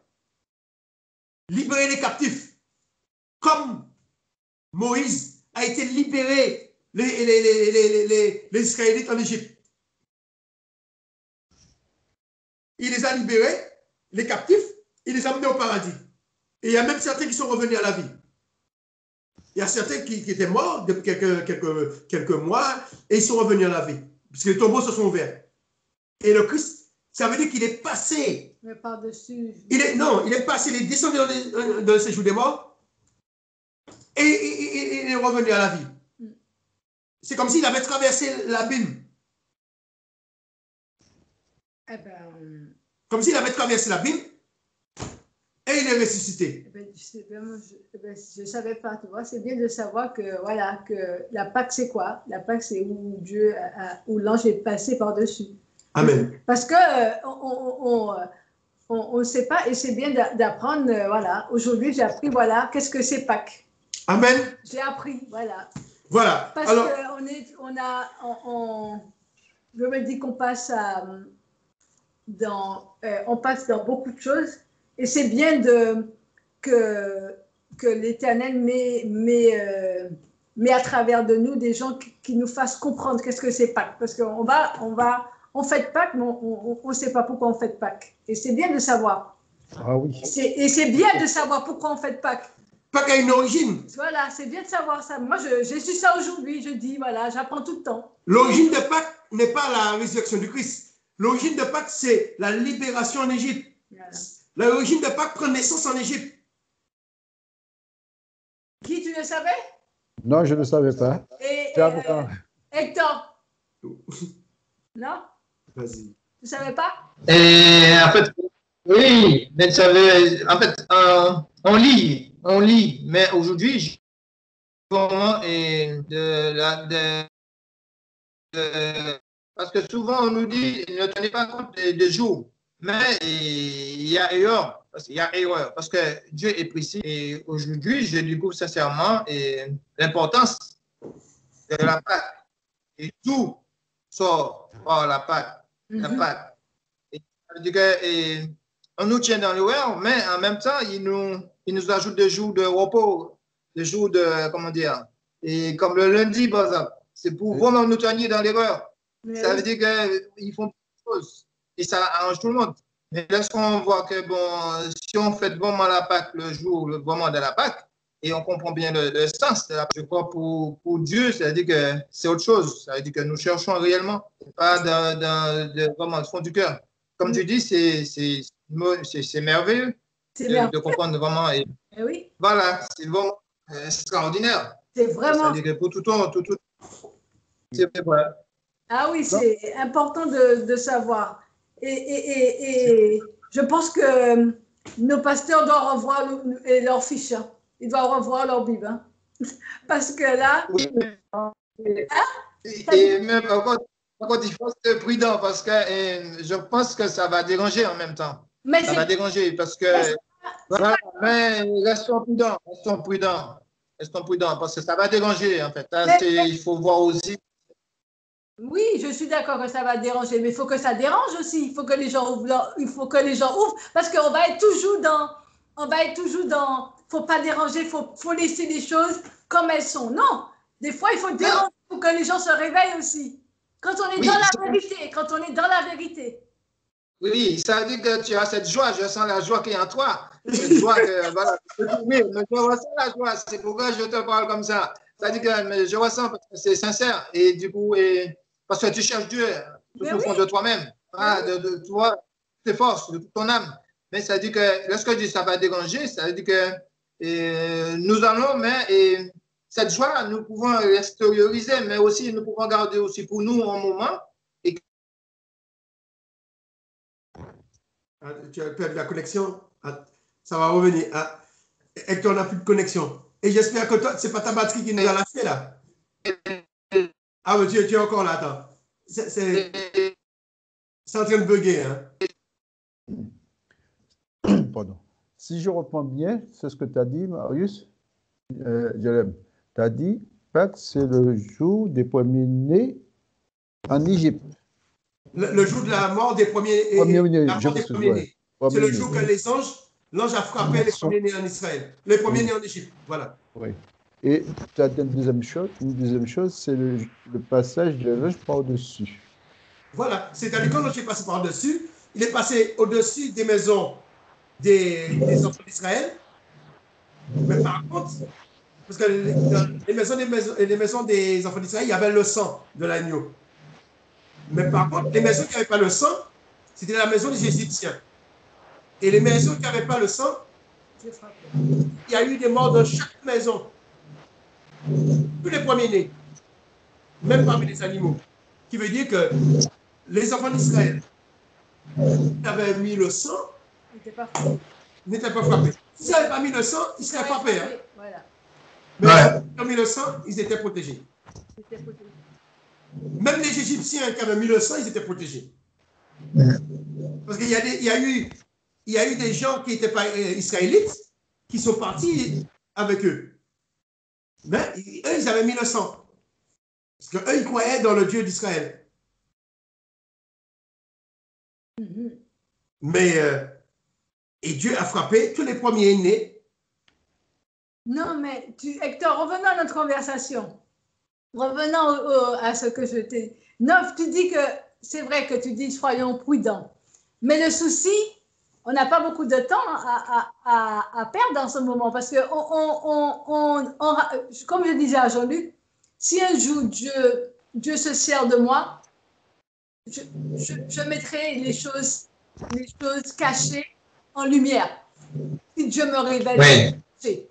Libérer les captifs. Comme Moïse a été libéré les Israélites en Égypte. Il les a libérés, les captifs, il les a amenés au paradis. Et il y a même certains qui sont revenus à la vie. Il y a certains qui étaient morts depuis quelques mois et ils sont revenus à la vie. Puisque les tombeaux se sont ouverts. Et le Christ, ça veut dire qu'il est passé. Mais par-dessus. Il est passé, il est descendu dans le séjour des morts et il est revenu à la vie. C'est comme s'il avait traversé l'abîme. Comme s'il avait traversé l'abîme et il est ressuscité. Je ne savais pas, tu vois. C'est bien de savoir que, voilà, que la Pâque, c'est quoi? La Pâque, c'est où où l'ange est passé par-dessus. Amen. Parce que on ne sait pas et c'est bien d'apprendre, voilà. Aujourd'hui, j'ai appris, voilà, qu'est-ce que c'est Pâques. Amen. J'ai appris, voilà. Voilà. Parce Alors, je me dis qu'on passe on passe dans beaucoup de choses et c'est bien que l'Éternel met à travers de nous des gens qui nous fassent comprendre qu'est-ce que c'est Pâques. Parce on fête Pâques, mais on ne sait pas pourquoi on fête Pâques. Et c'est bien de savoir. Ah oui. Et c'est bien de savoir pourquoi on fête Pâques. Pâques a une origine. Voilà, c'est bien de savoir ça. Moi, j'ai su ça aujourd'hui. Je dis, voilà, j'apprends tout le temps. L'origine de Pâques n'est pas la résurrection du Christ. L'origine de Pâques, c'est la libération en Égypte. Voilà. L'origine de Pâques prend naissance en Égypte. Qui, tu le savais? Non, je ne savais pas. Hector? Non? Vas-y. Tu ne savais pas? En fait, oui, mais en fait, on lit, mais aujourd'hui, parce que souvent on nous dit ne tenez pas compte des jours, mais il y a erreur, parce que Dieu est précis et aujourd'hui je découvre sincèrement l'importance de la Pâque et tout sort par la Pâque. La Pâque. On nous tient dans l'erreur, mais en même temps, il nous ajoute des jours de repos, des jours de, comment dire, et comme le lundi, par exemple, c'est pour vraiment nous tenir dans l'erreur. Ça veut dire qu'ils font des choses et ça arrange tout le monde. Mais lorsqu'on voit que, bon, si on fait vraiment la Pâque, le jour vraiment de la Pâque, et on comprend bien le sens de la Pâque, je crois pour Dieu, c'est-à-dire que c'est autre chose. Ça veut dire que nous cherchons réellement, pas vraiment du fond du cœur. Comme tu dis, c'est merveilleux de comprendre vraiment. Et oui. Voilà, c'est vraiment extraordinaire. C'est vraiment. C'est-à-dire que pour tout c'est vrai. Ah oui, c'est important de savoir. Et je pense que nos pasteurs doivent revoir leur fiche. Hein. Ils doivent revoir leur Bible. Hein. Parce que là. Oui. Hein? Et même encore, il faut être prudent parce que je pense que ça va déranger en même temps. Mais ça va déranger parce que. Voilà, mais restons prudents parce que ça va déranger en fait. Il faut voir aussi. Oui, je suis d'accord que ça va déranger, mais il faut que ça dérange aussi. Il faut que les gens ouvrent, parce qu'on va être toujours dans, faut pas déranger, faut laisser les choses comme elles sont. Non, des fois il faut déranger pour que les gens se réveillent aussi. Quand on est dans la vérité, Oui, ça veut dire que tu as cette joie, je sens la joie qui est en toi. Cette joie que, voilà, oui, mais je ressens la joie, c'est pourquoi je te parle comme ça. Ça veut dire que je ressens parce que c'est sincère et du coup, parce que tu cherches Dieu tout au fond de toi-même, de toi, tes forces, de toute ton âme. Mais ça veut dire que lorsque je dis ça va déranger, ça veut dire que nous allons, mais cette joie, nous pouvons l'extérioriser, mais aussi nous pouvons garder aussi pour nous un moment. Tu as perdu la connexion. Ça va revenir. Hector n'a plus de connexion. Et j'espère que toi, c'est pas ta batterie qui nous a lâché là. Ah, mais tu es encore là, attends. C'est en train de bugger. Hein. Pardon. Si je reprends bien, c'est ce que tu as dit, Marius. Tu as dit Pâques, c'est le jour des premiers-nés en Égypte. Le jour de la mort des premiers-nés. C'est le jour que l'ange a frappé les premiers-nés en Israël. Les premiers-nés en Égypte. Voilà. Oui. Et tu as une deuxième chose, c'est le passage de l'ange par-dessus. Voilà. C'est-à-dire quand l'ange est passé par-dessus, il est passé au-dessus des maisons des enfants d'Israël. Mais par contre, parce que les maisons des enfants d'Israël, il y avait le sang de l'agneau. Mais par contre, les maisons qui n'avaient pas le sang, c'était la maison des Égyptiens. Et les maisons qui n'avaient pas le sang, il y a eu des morts dans chaque maison. Tous les premiers-nés, même parmi les animaux. Qui veut dire que les enfants d'Israël qui avaient mis le sang n'étaient pas frappés. S'ils n'avaient pas mis le sang, ils seraient frappés. Hein. Voilà. Mais s'ils ont mis le sang, ils étaient protégés. Même les Égyptiens qui avaient mis le sang, ils étaient protégés. Parce qu'il y a eu des gens qui n'étaient pas israélites qui sont partis avec eux. Mais eux, ils avaient mis le sang. Parce qu'eux, ils croyaient dans le Dieu d'Israël. Mais, et Dieu a frappé tous les premiers-nés. Non, mais Hector, revenons à notre conversation. Revenons à ce que je t'ai dit. Neuf, tu dis que c'est vrai que tu dis soyons prudents. Mais le souci, on n'a pas beaucoup de temps à perdre en ce moment parce que, comme je disais à Jean-Luc, si un jour Dieu se sert de moi, je mettrai les choses cachées en lumière. Si Dieu me révèle, si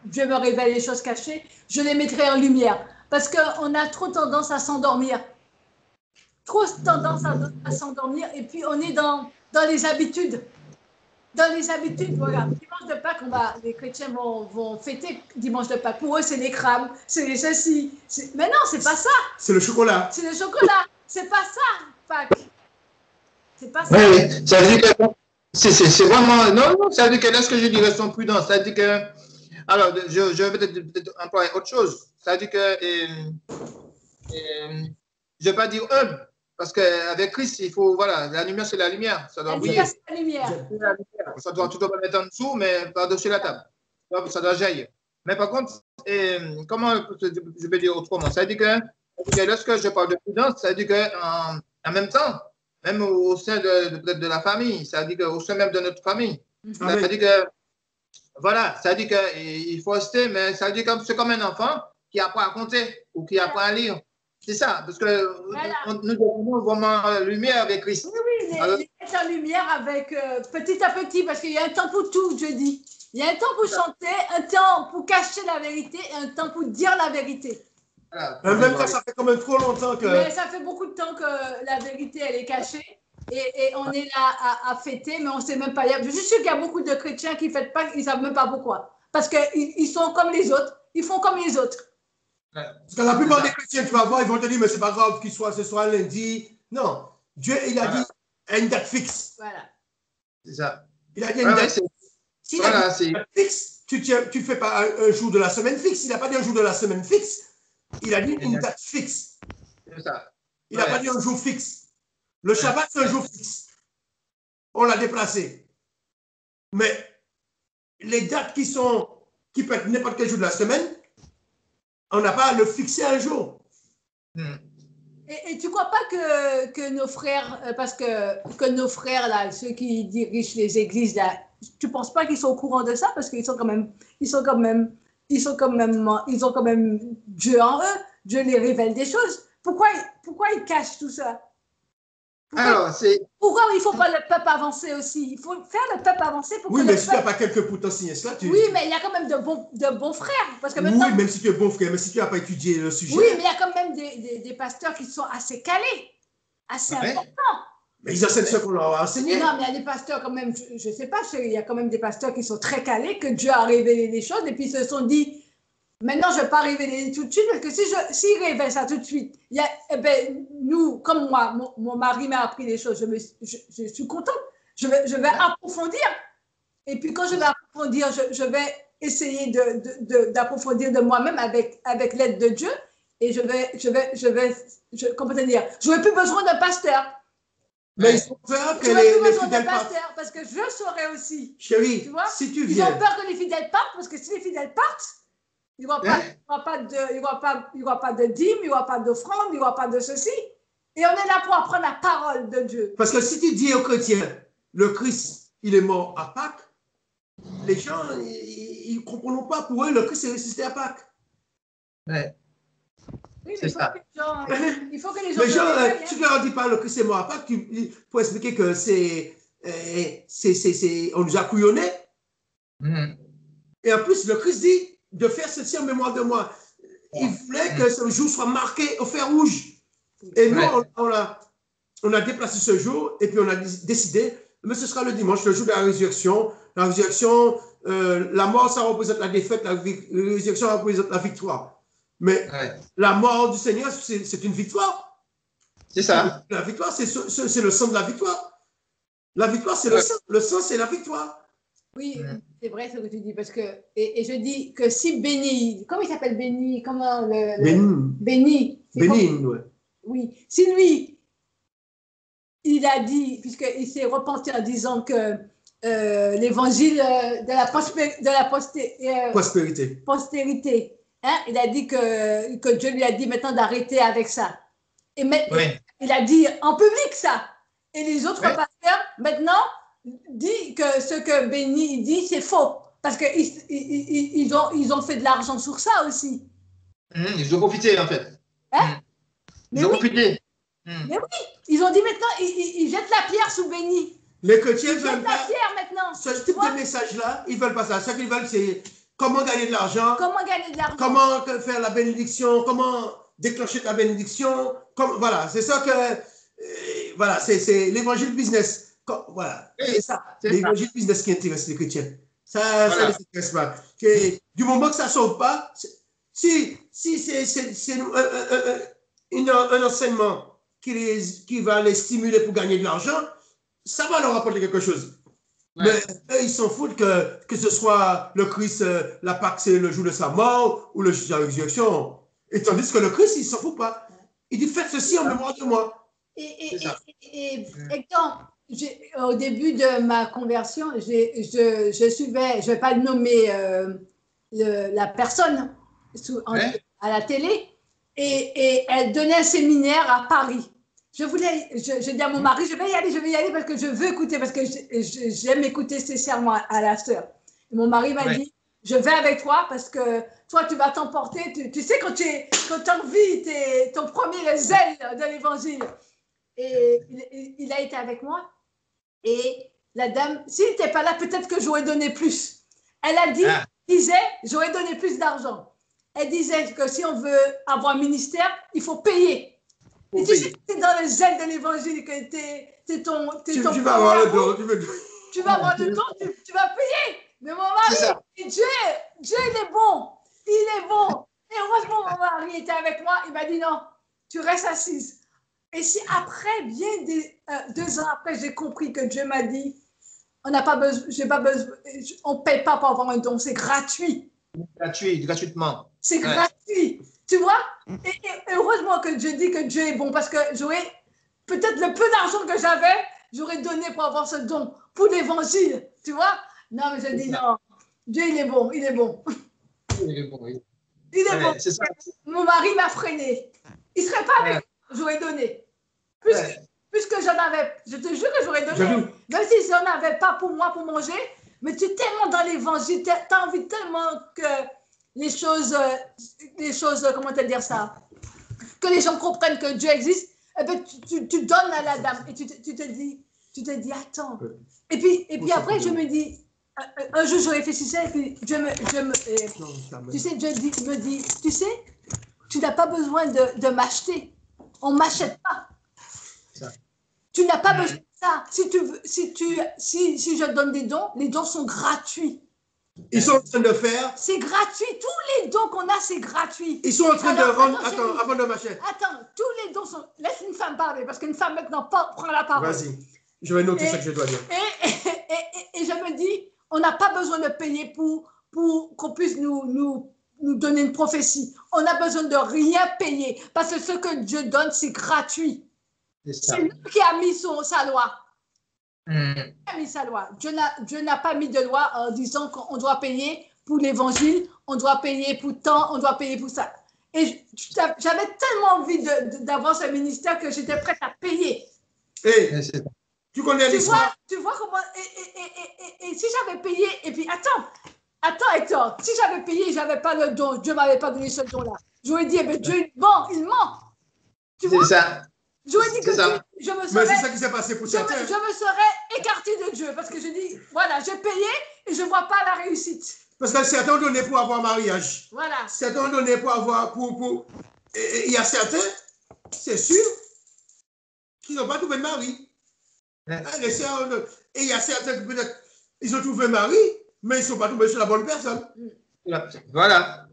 Dieu me révèle les choses cachées, je les mettrai en lumière. Parce qu'on a trop tendance à s'endormir. Trop tendance à s'endormir et puis on est dans les habitudes. Dans les habitudes, voilà. Dimanche de Pâques, les chrétiens vont fêter dimanche de Pâques. Pour eux, c'est les crabes, c'est les ceci. Mais non, c'est pas ça. C'est le chocolat. C'est le chocolat. C'est pas ça, Pâques. C'est pas ça. Oui, ça veut dire que c'est vraiment. Non, ça veut dire que là, ce que je dis, restons prudents. Ça veut dire que. Alors, je vais peut-être employer autre chose. Ça veut dire que. Je ne vais pas dire humble. Parce qu'avec Christ, il faut, voilà, la lumière, c'est la lumière. Ça doit briller. La lumière. Ça doit tout le mettre en dessous, mais par-dessus la table. Ça doit jaillir. Mais par contre, comment je vais dire autrement? Ça veut dire que lorsque je parle de prudence, ça veut dire qu'en même temps, même au sein de la famille, ça veut dire qu'au sein même de notre famille, ça veut dire que, voilà, ça veut dire qu'il faut rester, mais ça veut dire que c'est comme un enfant qui apprend à compter ou qui apprend à lire. C'est ça, parce que voilà. Nous avons vraiment la lumière avec Christ. Oui, les en lumière avec petit à petit, parce qu'il y a un temps pour tout, je dis. Il y a un temps pour chanter, un temps pour cacher la vérité et un temps pour dire la vérité. Voilà. Même quand ça fait quand même trop longtemps que... Mais ça fait beaucoup de temps que la vérité, elle est cachée. Et on est là à fêter, mais on ne sait même pas. Je suis sûre qu'il y a beaucoup de chrétiens qui ne fêtent pas, ils ne savent même pas pourquoi. Parce qu'ils sont comme les autres, ils font comme les autres. Parce que la plupart des chrétiens, tu vas voir, ils vont te dire, mais c'est pas grave qu'il soit ce soir lundi. Non, Dieu, il a dit une date fixe. Voilà. C'est ça. Il a dit une date fixe. Tu ne fais pas un jour de la semaine fixe. Il n'a pas dit un jour de la semaine fixe. Il a dit une date fixe. C'est ça. Il n'a pas dit un jour fixe. Le Shabbat, c'est un jour fixe. On l'a déplacé. Mais les dates qui peuvent être n'importe quel jour de la semaine, on n'a pas à le fixer un jour. Et tu ne crois pas que nos frères, parce que nos frères, là, ceux qui dirigent les églises, là, tu ne penses pas qu'ils sont au courant de ça? Parce qu'ils ont quand même Dieu en eux. Dieu les révèle des choses. Pourquoi ils cachent tout ça? Pourquoi il ne faut pas le peuple avancer aussi? Il faut faire le peuple avancer pour oui, mais si tu n'as pas quelqu'un pour t'enseigner cela, Oui, mais il y a quand même de bons frères. Parce que maintenant... Oui, même si tu es bon frère, mais si tu n'as pas étudié le sujet... Oui, mais il y a quand même des pasteurs qui sont assez calés, assez importants. Mais ils enseignent ce qu'on leur a enseigné. Non, mais il y a des pasteurs quand même, je ne sais pas, il y a quand même des pasteurs qui sont très calés, que Dieu a révélé des choses, et puis ils se sont dit... Maintenant, je ne vais pas révéler tout de suite, parce que s'il révèle ça tout de suite, nous, comme moi, mon mari m'a appris des choses, je suis contente, je vais approfondir. Et puis quand je vais approfondir, je vais essayer d'approfondir de moi-même avec l'aide de Dieu, et comment te dire, je n'aurai plus besoin d'un pasteur. Mais ils ont peur que les fidèles partent. Parce que je saurai aussi. Chérie, tu vois, si tu viens... Ils ont peur que les fidèles partent, parce que si les fidèles partent, il n'y aura pas de dîme, il n'y aura pas d'offrande, il n'y aura pas de ceci. Et on est là pour apprendre la parole de Dieu. Parce que si tu dis aux chrétiens, le Christ, il est mort à Pâques, les gens, ils ne comprendront pas. Pour eux, le Christ est ressuscité à Pâques. Ouais. Oui, mais il faut que les gens... Les gens, tu ne leur dis pas le Christ est mort à Pâques, pour expliquer que on nous a couillonnés. Et en plus, le Christ dit de faire ceci en mémoire de moi. Il voulait que ce jour soit marqué au fer rouge. Et nous, on a déplacé ce jour et puis on a décidé, mais ce sera le dimanche, le jour de la résurrection. La résurrection, la mort, ça représente la défaite, la résurrection représente la victoire. Mais la mort du Seigneur, c'est une victoire. C'est ça. La victoire, c'est le sang de la victoire. La victoire, c'est le sang. Le sang, c'est la victoire. Oui, c'est vrai ce que tu dis, parce que, et je dis que si Béni, comment il s'appelle Béni, comment Béni, Bénigne, ouais. oui, si lui, il a dit, puisqu'il s'est repenti en disant que l'évangile de la postérité, hein, il a dit que Dieu lui a dit maintenant d'arrêter avec ça. Et il a dit en public ça. Et les autres pasteurs, maintenant, disent que ce que Béni dit, c'est faux. Parce qu'ils ont fait de l'argent sur ça aussi. Ils ont profité, en fait. Hein? Ils ont profité. Mais oui, ils ont dit maintenant, ils jettent la pierre sous Béni. Les chrétiens veulent jettent la pierre maintenant. Ce type de message-là, ils ne veulent pas ça. Ce qu'ils veulent, c'est comment gagner de l'argent. Comment faire la bénédiction. Comment déclencher ta bénédiction. Voilà, c'est ça que... voilà, c'est l'évangile business. Voilà, c'est ça. L'évangile business qui intéresse les chrétiens. Ça ne les intéresse pas. Du moment que ça ne sauve pas, si c'est un enseignement qui va les stimuler pour gagner de l'argent, ça va leur apporter quelque chose. Mais eux, ils s'en foutent que ce soit le Christ, la Pâque, c'est le jour de sa mort ou le jour de la résurrection. Et tandis que le Christ, il ne s'en fout pas. Il dit, faites ceci en mémoire de moi. Et au début de ma conversion, je suivais, je ne vais pas le nommer la personne à la télé, et elle donnait un séminaire à Paris. Je dis à mon mari, je vais y aller parce que je veux écouter, parce que j'aime écouter spécialement à la sœur. Et mon mari m'a dit, je vais avec toi parce que toi, tu vas t'emporter. Tu sais, quand tu vis ton premier zèle de l'évangile. Et il a été avec moi. Et la dame, s'il n'était pas là, peut-être que j'aurais donné plus. Elle a dit, disait, j'aurais donné plus d'argent. Elle disait que si on veut avoir un ministère, il faut payer. Et tu sais, c'est dans le zèle de l'évangile que t'es ton tu vas avoir le don. Tu vas avoir le don, tu vas payer. Mais mon mari, Dieu, il est bon. Il est bon. Et heureusement, mon mari était avec moi. Il m'a dit non, tu restes assise. Et si après, bien 2 ans après, j'ai compris que Dieu m'a dit, on n'a pas besoin, on ne paye pas pour avoir un don, c'est gratuit. Gratuitement. C'est gratuit. Tu vois? Et heureusement que Dieu dit que Dieu est bon, parce que j'aurais, peut-être le peu d'argent que j'avais, j'aurais donné pour avoir ce don, pour l'évangile. Tu vois? Non, mais je dis non. Dieu, il est bon, il est bon. Il est bon, oui. Il est bon. C'est ça. Mon mari m'a freiné. Il ne serait pas avec moi, j'aurais donné. Puisque j'en avais, je te jure que j'aurais donné. Même si j'en avais pas pour moi, pour manger, mais tu es tellement dans l'évangile, tu as envie tellement que les choses, comment te dire ça, que les gens comprennent que Dieu existe, et bien tu donnes à la dame et tu te dis, attends. Et puis après, je me dis, un jour, je réfléchissais et puis tu sais, Dieu me dit, tu sais, tu n'as pas besoin de m'acheter. On ne m'achète pas. Tu n'as pas besoin de ça. Si je donne des dons, les dons sont gratuits. Ils sont en train de faire. C'est gratuit. Tous les dons qu'on a, c'est gratuit. Ils sont en train de rendre. Attends, avant de m'acheter. Attends, tous les dons sont. Laisse une femme parler, parce qu'une femme maintenant prend la parole. Vas-y. Je vais noter ce que je dois dire. Et je me dis, on n'a pas besoin de payer pour qu'on puisse nous donner une prophétie. On a besoin de rien payer, parce que ce que Dieu donne, c'est gratuit. C'est lui qui a mis sa loi. Il a mis sa loi. Dieu n'a pas mis de loi en disant qu'on doit payer pour l'évangile, on doit payer pour tant, on doit payer pour ça. Et j'avais tellement envie d'avoir ce ministère que j'étais prête à payer. Tu connais l'histoire. Tu vois comment. Et si j'avais payé, et puis attends, Hector, si j'avais payé, je n'avais pas le don, Dieu ne m'avait pas donné ce don-là. J'aurais dit, mais Dieu, il ment. Tu vois? C'est ça. J'aurais dit que je me serais. Mais c'est ça qui s'est passé pour certains. Je me serais écartée de Dieu parce que je dis, voilà, j'ai payé et je ne vois pas la réussite. Parce que certains ont donné pour avoir mariage. Voilà. Certains ont donné pour avoir. Et il y a certains, c'est sûr, qui n'ont pas trouvé de mari. Et il y a certains qui peut-être, ils ont trouvé un mari, mais ils ne sont pas tombés sur la bonne personne. Voilà.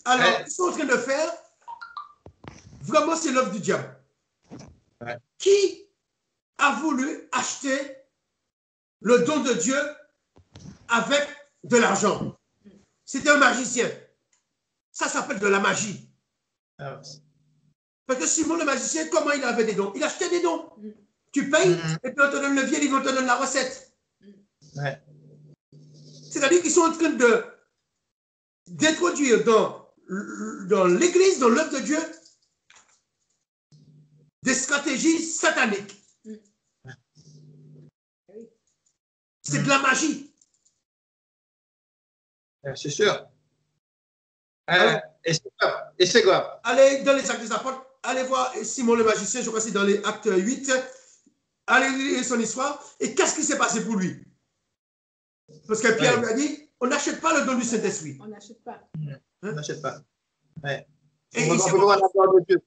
Alors, ils sont en train de faire, vraiment, c'est l'œuvre du diable. Qui a voulu acheter le don de Dieu avec de l'argent. C'était un magicien. Ça s'appelle de la magie. Parce que Simon le magicien, comment il avait des dons? Il achetait des dons. Tu payes et puis on te donne le vieux, ils vont te donner la recette. Ouais. C'est-à-dire qu'ils sont en train d'introduire dans l'Église, dans l'œuvre de Dieu, des stratégies sataniques. C'est de la magie. C'est sûr. Et c'est grave. Allez dans les actes des apôtres, allez voir Simon le magicien, je crois que c'est dans les actes 8. Allez lire son histoire. Et qu'est-ce qui s'est passé pour lui? Parce que Pierre lui a dit, on n'achète pas le don du Saint-Esprit. On n'achète pas. On n'achète pas. Ouais. Et On peut voir la gloire de Dieu.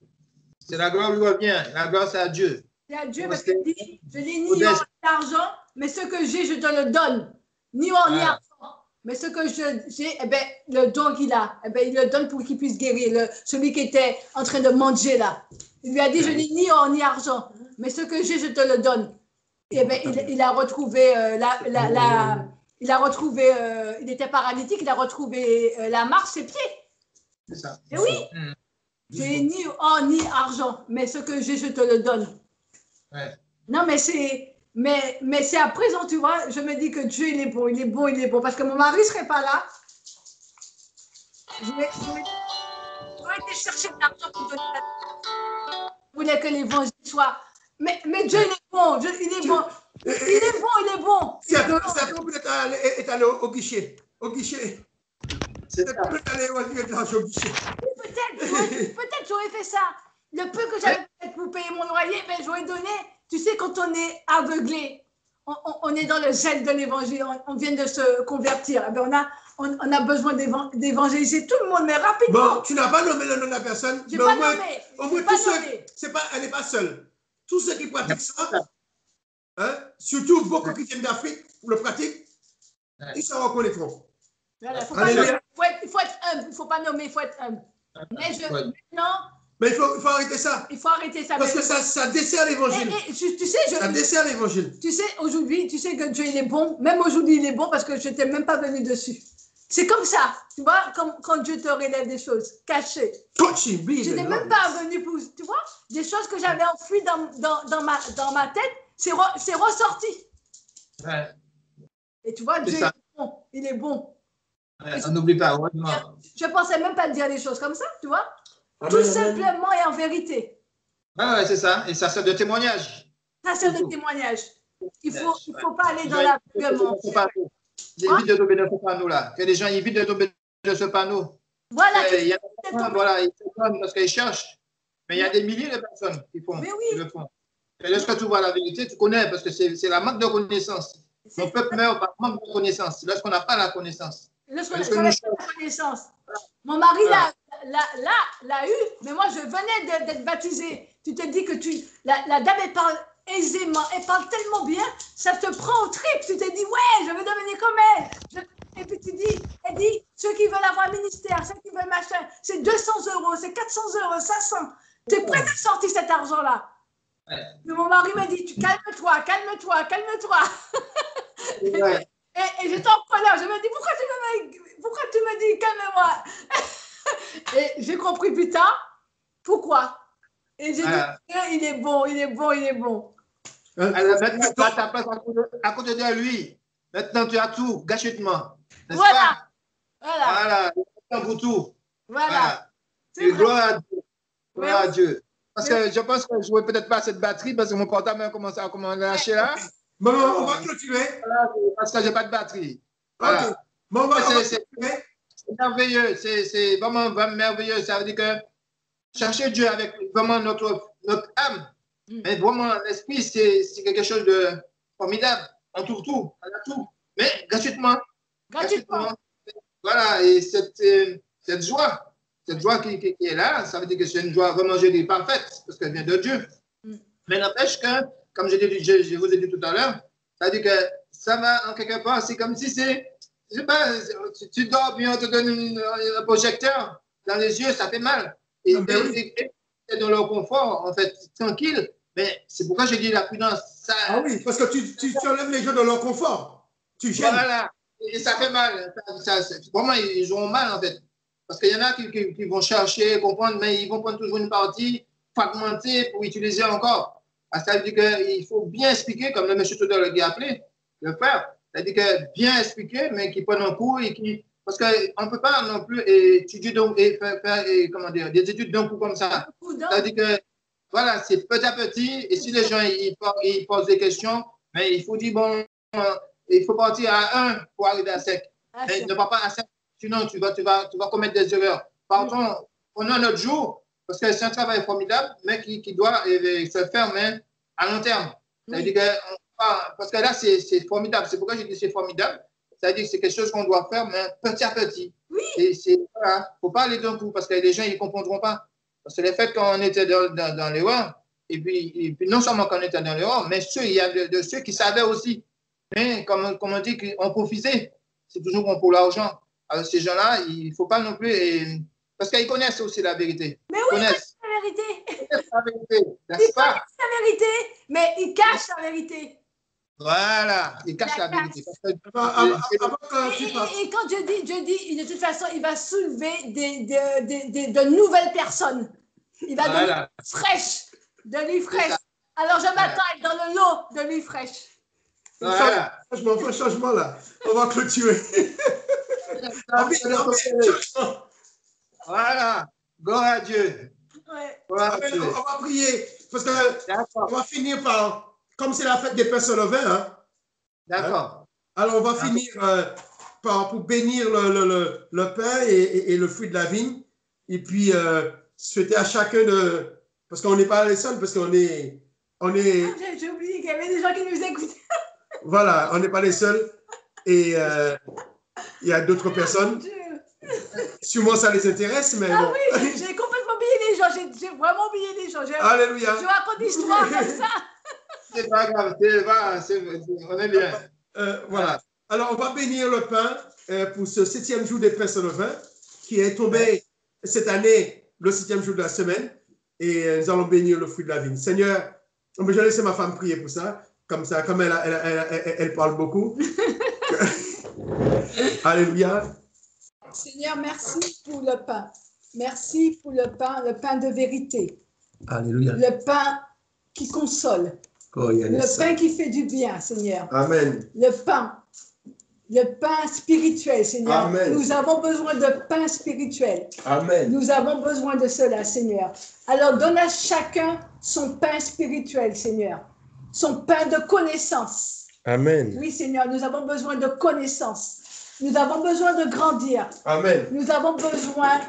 C'est la gloire lui revient. La gloire, c'est à Dieu. C'est à Dieu parce qu'il dit, je n'ai ni or ni argent, mais ce que j'ai, je te le donne. Ni or ni argent. Mais ce que j'ai, eh ben, le don qu'il a, eh ben, il le donne pour qu'il puisse guérir celui qui était en train de manger là. Il lui a dit, je n'ai ni or ni argent, mais ce que j'ai, je te le donne. Et eh ben, il a retrouvé il était paralytique, il a retrouvé la marche, ses pieds. C'est ça. Et oui, j'ai ni or ni argent, mais ce que j'ai, je te le donne. Ouais. Non, mais c'est à présent, tu vois, je me dis que Dieu, il est bon, il est bon, il est bon. Parce que mon mari ne serait pas là. J'aurais été chercher de l'argent pour donner la... Je voulais que l'évangile soit... Mais Dieu, il est bon, il est bon. Il est bon, il est bon. Satan peut-être est allé au guichet. Au guichet. C'est peut-être allé de l'argent au guichet. Peut-être j'aurais fait ça. Le peu que j'avais peut-être pour payer mon loyer, ben, j'aurais donné. Tu sais, quand on est aveuglé, on est dans le zèle de l'évangile, on vient de se convertir. Eh ben, on a besoin d'évangéliser tout le monde, mais rapidement. Bon, tu n'as pas nommé le nom de la personne. Je n'ai pas nommé. Au moins, elle n'est pas seule. Tous ceux qui pratiquent ça, hein, surtout beaucoup qui viennent d'Afrique, le pratiquent, ils s'en reconnaîtront. Voilà, il faut être humble, il ne faut pas nommer, il faut être humble. Mais maintenant... Mais il faut arrêter ça. Il faut arrêter ça. Parce que ça dessert l'évangile. Tu sais, ça dessert l'évangile. Tu sais, aujourd'hui, tu sais que Dieu, il est bon. Même aujourd'hui, il est bon parce que je n'étais même pas venu dessus. C'est comme ça. Tu vois, quand Dieu te relève des choses cachées. Je n'étais même pas venu pour... Tu vois, des choses que j'avais enfouies dans ma tête, c'est ressorti. Ouais. Et tu vois, Dieu, il est bon. Il est bon. Ouais, on n'oublie pas, heureusement. Je ne pensais même pas dire des choses comme ça, tu vois. Tout simplement et en vérité. Ouais, c'est ça. Et ça sert de témoignage. Ça sert de témoignage. Il ne faut pas aller dans l'aveuglement. J'évite de tomber dans ce panneau là. Que les gens évitent de tomber dans ce panneau. Voilà. Il y a des gens, voilà, ils se donnent parce qu'ils cherchent. Mais il y a des milliers de personnes qui le font. Et lorsque tu vois la vérité, tu connais parce que c'est la manque de connaissance. Mon peuple meurt par manque de connaissance. Lorsqu'on n'a pas la connaissance. Lorsqu'on n'a pas la connaissance. Mon mari l'a eu, mais moi je venais d'être baptisée. Tu te dis que la dame elle parle aisément, elle parle tellement bien, ça te prend au trip. Tu te dis ouais, je veux devenir comme elle. Et puis elle dit ceux qui veulent avoir un ministère, ceux qui veulent machin, c'est 200 €, c'est 400 €, 500. Tu es prêt à sortir cet argent-là. Ouais. Mais mon mari m'a dit calme-toi, calme-toi, calme-toi. Ouais. Et j'étais en colère. Je me dis pourquoi tu me dis calme-moi. Et j'ai compris plus tard pourquoi. Et j'ai dit il est bon, il est bon, il est bon. Alors maintenant, tu as ta place à côté de lui. Maintenant, tu as tout gratuitement. Voilà. Voilà. Voilà. Pour tout. Voilà. Et gloire à Dieu. Gloire à Dieu. Parce que je pense que je ne jouais peut-être pas cette batterie parce que mon portable a commencé à lâcher là. Bon, on va clôturer. Parce que je n'ai pas de batterie. Voilà. Okay. Bon, c'est merveilleux. C'est vraiment merveilleux. Ça veut dire que chercher Dieu avec vraiment notre âme, mais vraiment l'esprit, c'est quelque chose de formidable. On trouve tout, on a tout. Mais gratuitement. Voilà. Et cette joie qui est là, ça veut dire que c'est une joie vraiment, je dis, parfaite, parce qu'elle vient de Dieu. Mais n'empêche que, comme je vous ai dit tout à l'heure, ça veut dire que ça va en quelque part, c'est comme si je sais pas, tu dors, puis on te donne un projecteur dans les yeux, ça fait mal. Et dans leur confort, en fait, tranquille. Mais c'est pourquoi je dis la prudence. Ah oui, parce que tu enlèves les gens dans leur confort. Tu gênes. Voilà. Et ça fait mal. Vraiment, ils auront mal, en fait. Parce qu'il y en a qui vont chercher, comprendre, mais ils vont prendre toujours une partie fragmentée pour utiliser encore. Ça veut dire qu'il faut bien expliquer, comme le monsieur tout à l'heure a appelé, le frère. C'est-à-dire que bien expliquer, mais qu'ils prennent un cours et qui. Parce qu'on ne peut pas non plus étudier et faire comment dire, des études d'un coup comme ça. C'est-à-dire que, voilà, c'est petit à petit. Et si les gens ils posent des questions, mais il faut dire, bon, il faut partir à 1 pour arriver à 5. Ne pas à 5, sinon tu vas commettre des erreurs. Partons, prenons notre jour, parce que c'est un travail formidable, mais qui doit se faire, mais à long terme. C'est-à-dire que, parce que là, c'est formidable. C'est pourquoi j'ai dit c'est formidable. C'est-à-dire que c'est quelque chose qu'on doit faire, mais petit à petit. Oui. Et voilà, il ne faut pas aller d'un coup, parce que les gens, ils ne comprendront pas. Parce que le fait qu'on était dans l'erreur, et puis non seulement qu'on était dans l'erreur, mais il y a de ceux qui savaient aussi. Mais comme on dit, qu'on profitait. C'est toujours bon pour l'argent. Alors, ces gens-là, il ne faut pas non plus. Parce qu'ils connaissent aussi la vérité. Mais oui, ils connaissent la vérité. Ils connaissent la vérité, Ils connaissent la vérité, mais ils cachent la vérité. Voilà, ils cachent la vérité. Et quand Dieu dit, de toute façon, il va soulever de nouvelles personnes. Il va donner de l'huile fraîche. Alors, je m'attends à être dans le lot de l'huile fraîche. Voilà. Changement là. On va clôturer. Voilà. Gloire à Dieu. Ouais. On va prier. Parce qu'on va finir par, comme c'est la fête des pains sans levain, hein. D'accord. Alors, on va finir pour bénir le pain et le fruit de la vigne. Et puis, souhaiter à chacun de. Parce qu'on n'est pas les seuls, parce qu'on est. J'ai oublié qu'il y avait des gens qui nous écoutaient. Voilà, on n'est pas les seuls. Et il y a d'autres personnes. Sûrement, ça les intéresse, mais bon. Oui, j'ai complètement oublié les gens. J'ai vraiment oublié les gens. Alléluia. Je raconte l'histoire comme ça. C'est pas grave, on est bien. Voilà. Alors, on va bénir le pain pour ce 7e jour des pains sans levain, qui est tombé cette année, le 7e jour de la semaine. Et nous allons bénir le fruit de la vigne. Seigneur, je vais laisser ma femme prier pour ça. Comme ça, comme elle parle beaucoup. Alléluia. Seigneur, merci pour le pain. Merci pour le pain de vérité. Alléluia. Le pain qui console. Le pain qui fait du bien, Seigneur. Amen. Le pain spirituel, Seigneur. Amen. Nous avons besoin de pain spirituel. Amen. Nous avons besoin de cela, Seigneur. Alors, donne à chacun son pain spirituel, Seigneur. Son pain de connaissance. Amen. Oui, Seigneur, nous avons besoin de connaissance. Nous avons besoin de grandir. Amen. Nous avons besoin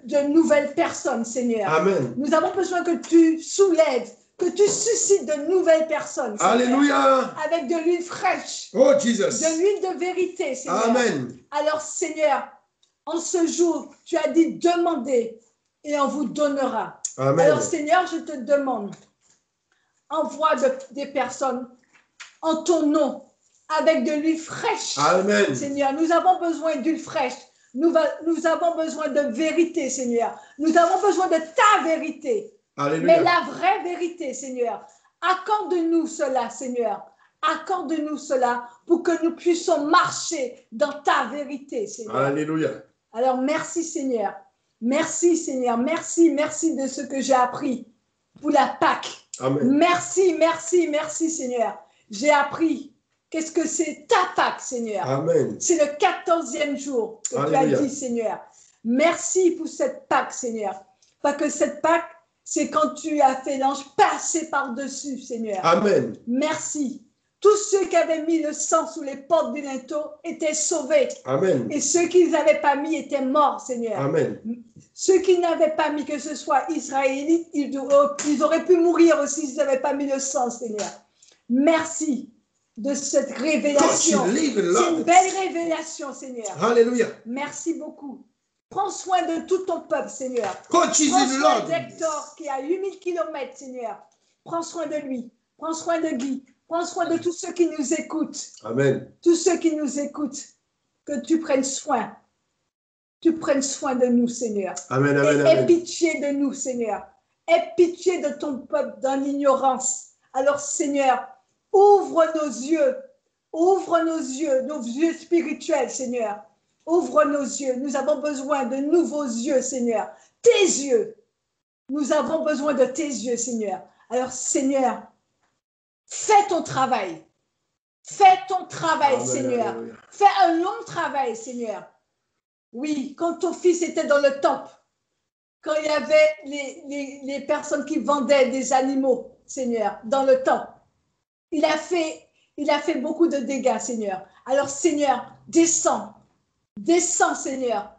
de nouvelles personnes, Seigneur. Amen. Nous avons besoin que tu soulèves, que tu suscites de nouvelles personnes, Seigneur. Alléluia. Avec de l'huile fraîche. Oh, Jesus. De l'huile de vérité, Seigneur. Amen. Alors, Seigneur, en ce jour, tu as dit demandez et on vous donnera. Amen. Alors, Seigneur, je te demande, envoie des personnes en ton nom avec de l'huile fraîche. Amen. Seigneur, nous avons besoin d'huile fraîche. Nous avons besoin de vérité, Seigneur. Nous avons besoin de ta vérité. Alléluia. Mais la vraie vérité, Seigneur. Accorde-nous cela, Seigneur. Accorde-nous cela pour que nous puissions marcher dans ta vérité, Seigneur. Alléluia. Alors, merci, Seigneur. Merci, Seigneur. Merci de ce que j'ai appris pour la Pâque. Amen. Merci, Seigneur. J'ai appris qu'est-ce que c'est ta Pâque, Seigneur. Amen. C'est le 14e jour que Alléluia. tu as dit, Seigneur. Merci pour cette Pâque, Seigneur. Parce que cette Pâque, c'est quand tu as fait l'ange passer par-dessus, Seigneur. Amen. Merci. Tous ceux qui avaient mis le sang sous les portes du linteau étaient sauvés. Amen. Et ceux qui ne l'avaient pas mis étaient morts, Seigneur. Amen. Ceux qui n'avaient pas mis, que ce soit israélites, ils auraient pu mourir aussi s'ils n'avaient pas mis le sang, Seigneur. Merci de cette révélation. C'est une belle révélation, Seigneur. Alléluia. Merci beaucoup. Prends soin de tout ton peuple, Seigneur. Prends soin d'Hector qui a 8000 km, Seigneur. Prends soin de lui. Prends soin de Guy. Prends soin de tous ceux qui nous écoutent. Amen. Tous ceux qui nous écoutent. Que tu prennes soin. Tu prennes soin de nous, Seigneur. Amen, amen, aie pitié de nous, Seigneur. Aie pitié de ton peuple dans l'ignorance. Alors, Seigneur, ouvre nos yeux Ouvre nos yeux spirituels, Seigneur. Ouvre nos yeux. Nous avons besoin de nouveaux yeux, Seigneur. Tes yeux. Nous avons besoin de tes yeux, Seigneur. Alors, Seigneur, fais ton travail. Fais ton travail, Amen, Seigneur. alléluia. Fais un long travail, Seigneur. Oui, quand ton fils était dans le temple, quand il y avait les personnes qui vendaient des animaux, Seigneur, dans le temple, il a fait beaucoup de dégâts, Seigneur. Alors, Seigneur, descends, Seigneur,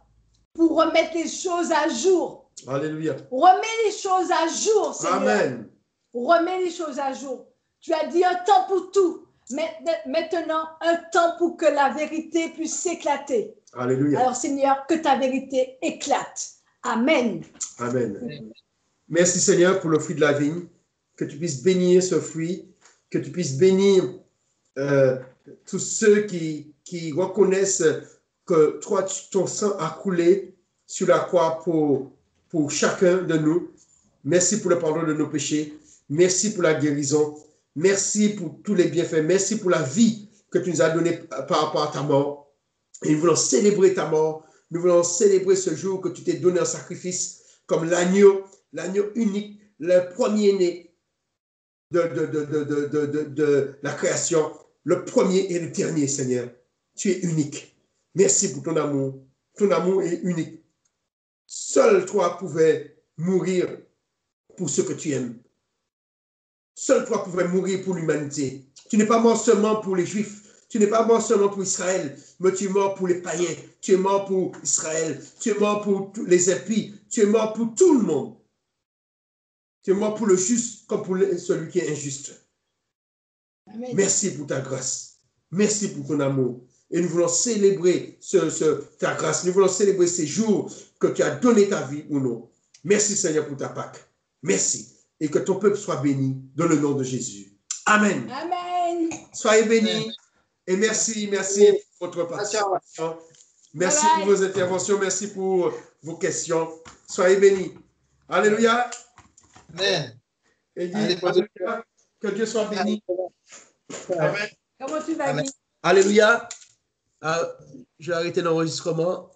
pour remettre les choses à jour. Alléluia. Remets les choses à jour, Seigneur. Amen. Remets les choses à jour. Tu as dit un temps pour tout. Maintenant, un temps pour que la vérité puisse s'éclater. Alléluia. Alors, Seigneur, que ta vérité éclate. Amen. Amen. Merci Seigneur pour le fruit de la vigne. Que tu puisses bénir ce fruit. Que tu puisses bénir tous ceux qui reconnaissent que toi, ton sang a coulé sur la croix pour chacun de nous. Merci pour le pardon de nos péchés. Merci pour la guérison. Merci pour tous les bienfaits. Merci pour la vie que tu nous as donnée par rapport à ta mort. Et nous voulons célébrer ta mort. Nous voulons célébrer ce jour que tu t'es donné en sacrifice comme l'agneau unique, le premier-né de la création, le premier et le dernier, Seigneur. Tu es unique. Merci pour ton amour. Ton amour est unique. Seul toi pouvais mourir pour ce que tu aimes. Seul toi pouvais mourir pour l'humanité. Tu n'es pas mort seulement pour les Juifs. Tu n'es pas mort seulement pour Israël, mais tu es mort pour les païens. Tu es mort pour Israël. Tu es mort pour tous les impies. Tu es mort pour tout le monde. Tu es mort pour le juste comme pour celui qui est injuste. Amen. Merci pour ta grâce. Merci pour ton amour. Et nous voulons célébrer ta grâce. Nous voulons célébrer ces jours que tu as donné ta vie ou non. Merci Seigneur pour ta Pâque. Merci. Et que ton peuple soit béni dans le nom de Jésus. Amen. Amen. Soyez bénis. Et merci pour votre participation. Merci pour vos interventions. Merci pour vos questions. Soyez bénis. Alléluia. Amen. Et dit, alléluia. Que Dieu soit béni. Amen. Comment tu vas, Guy? Alléluia. Je vais arrêter l'enregistrement.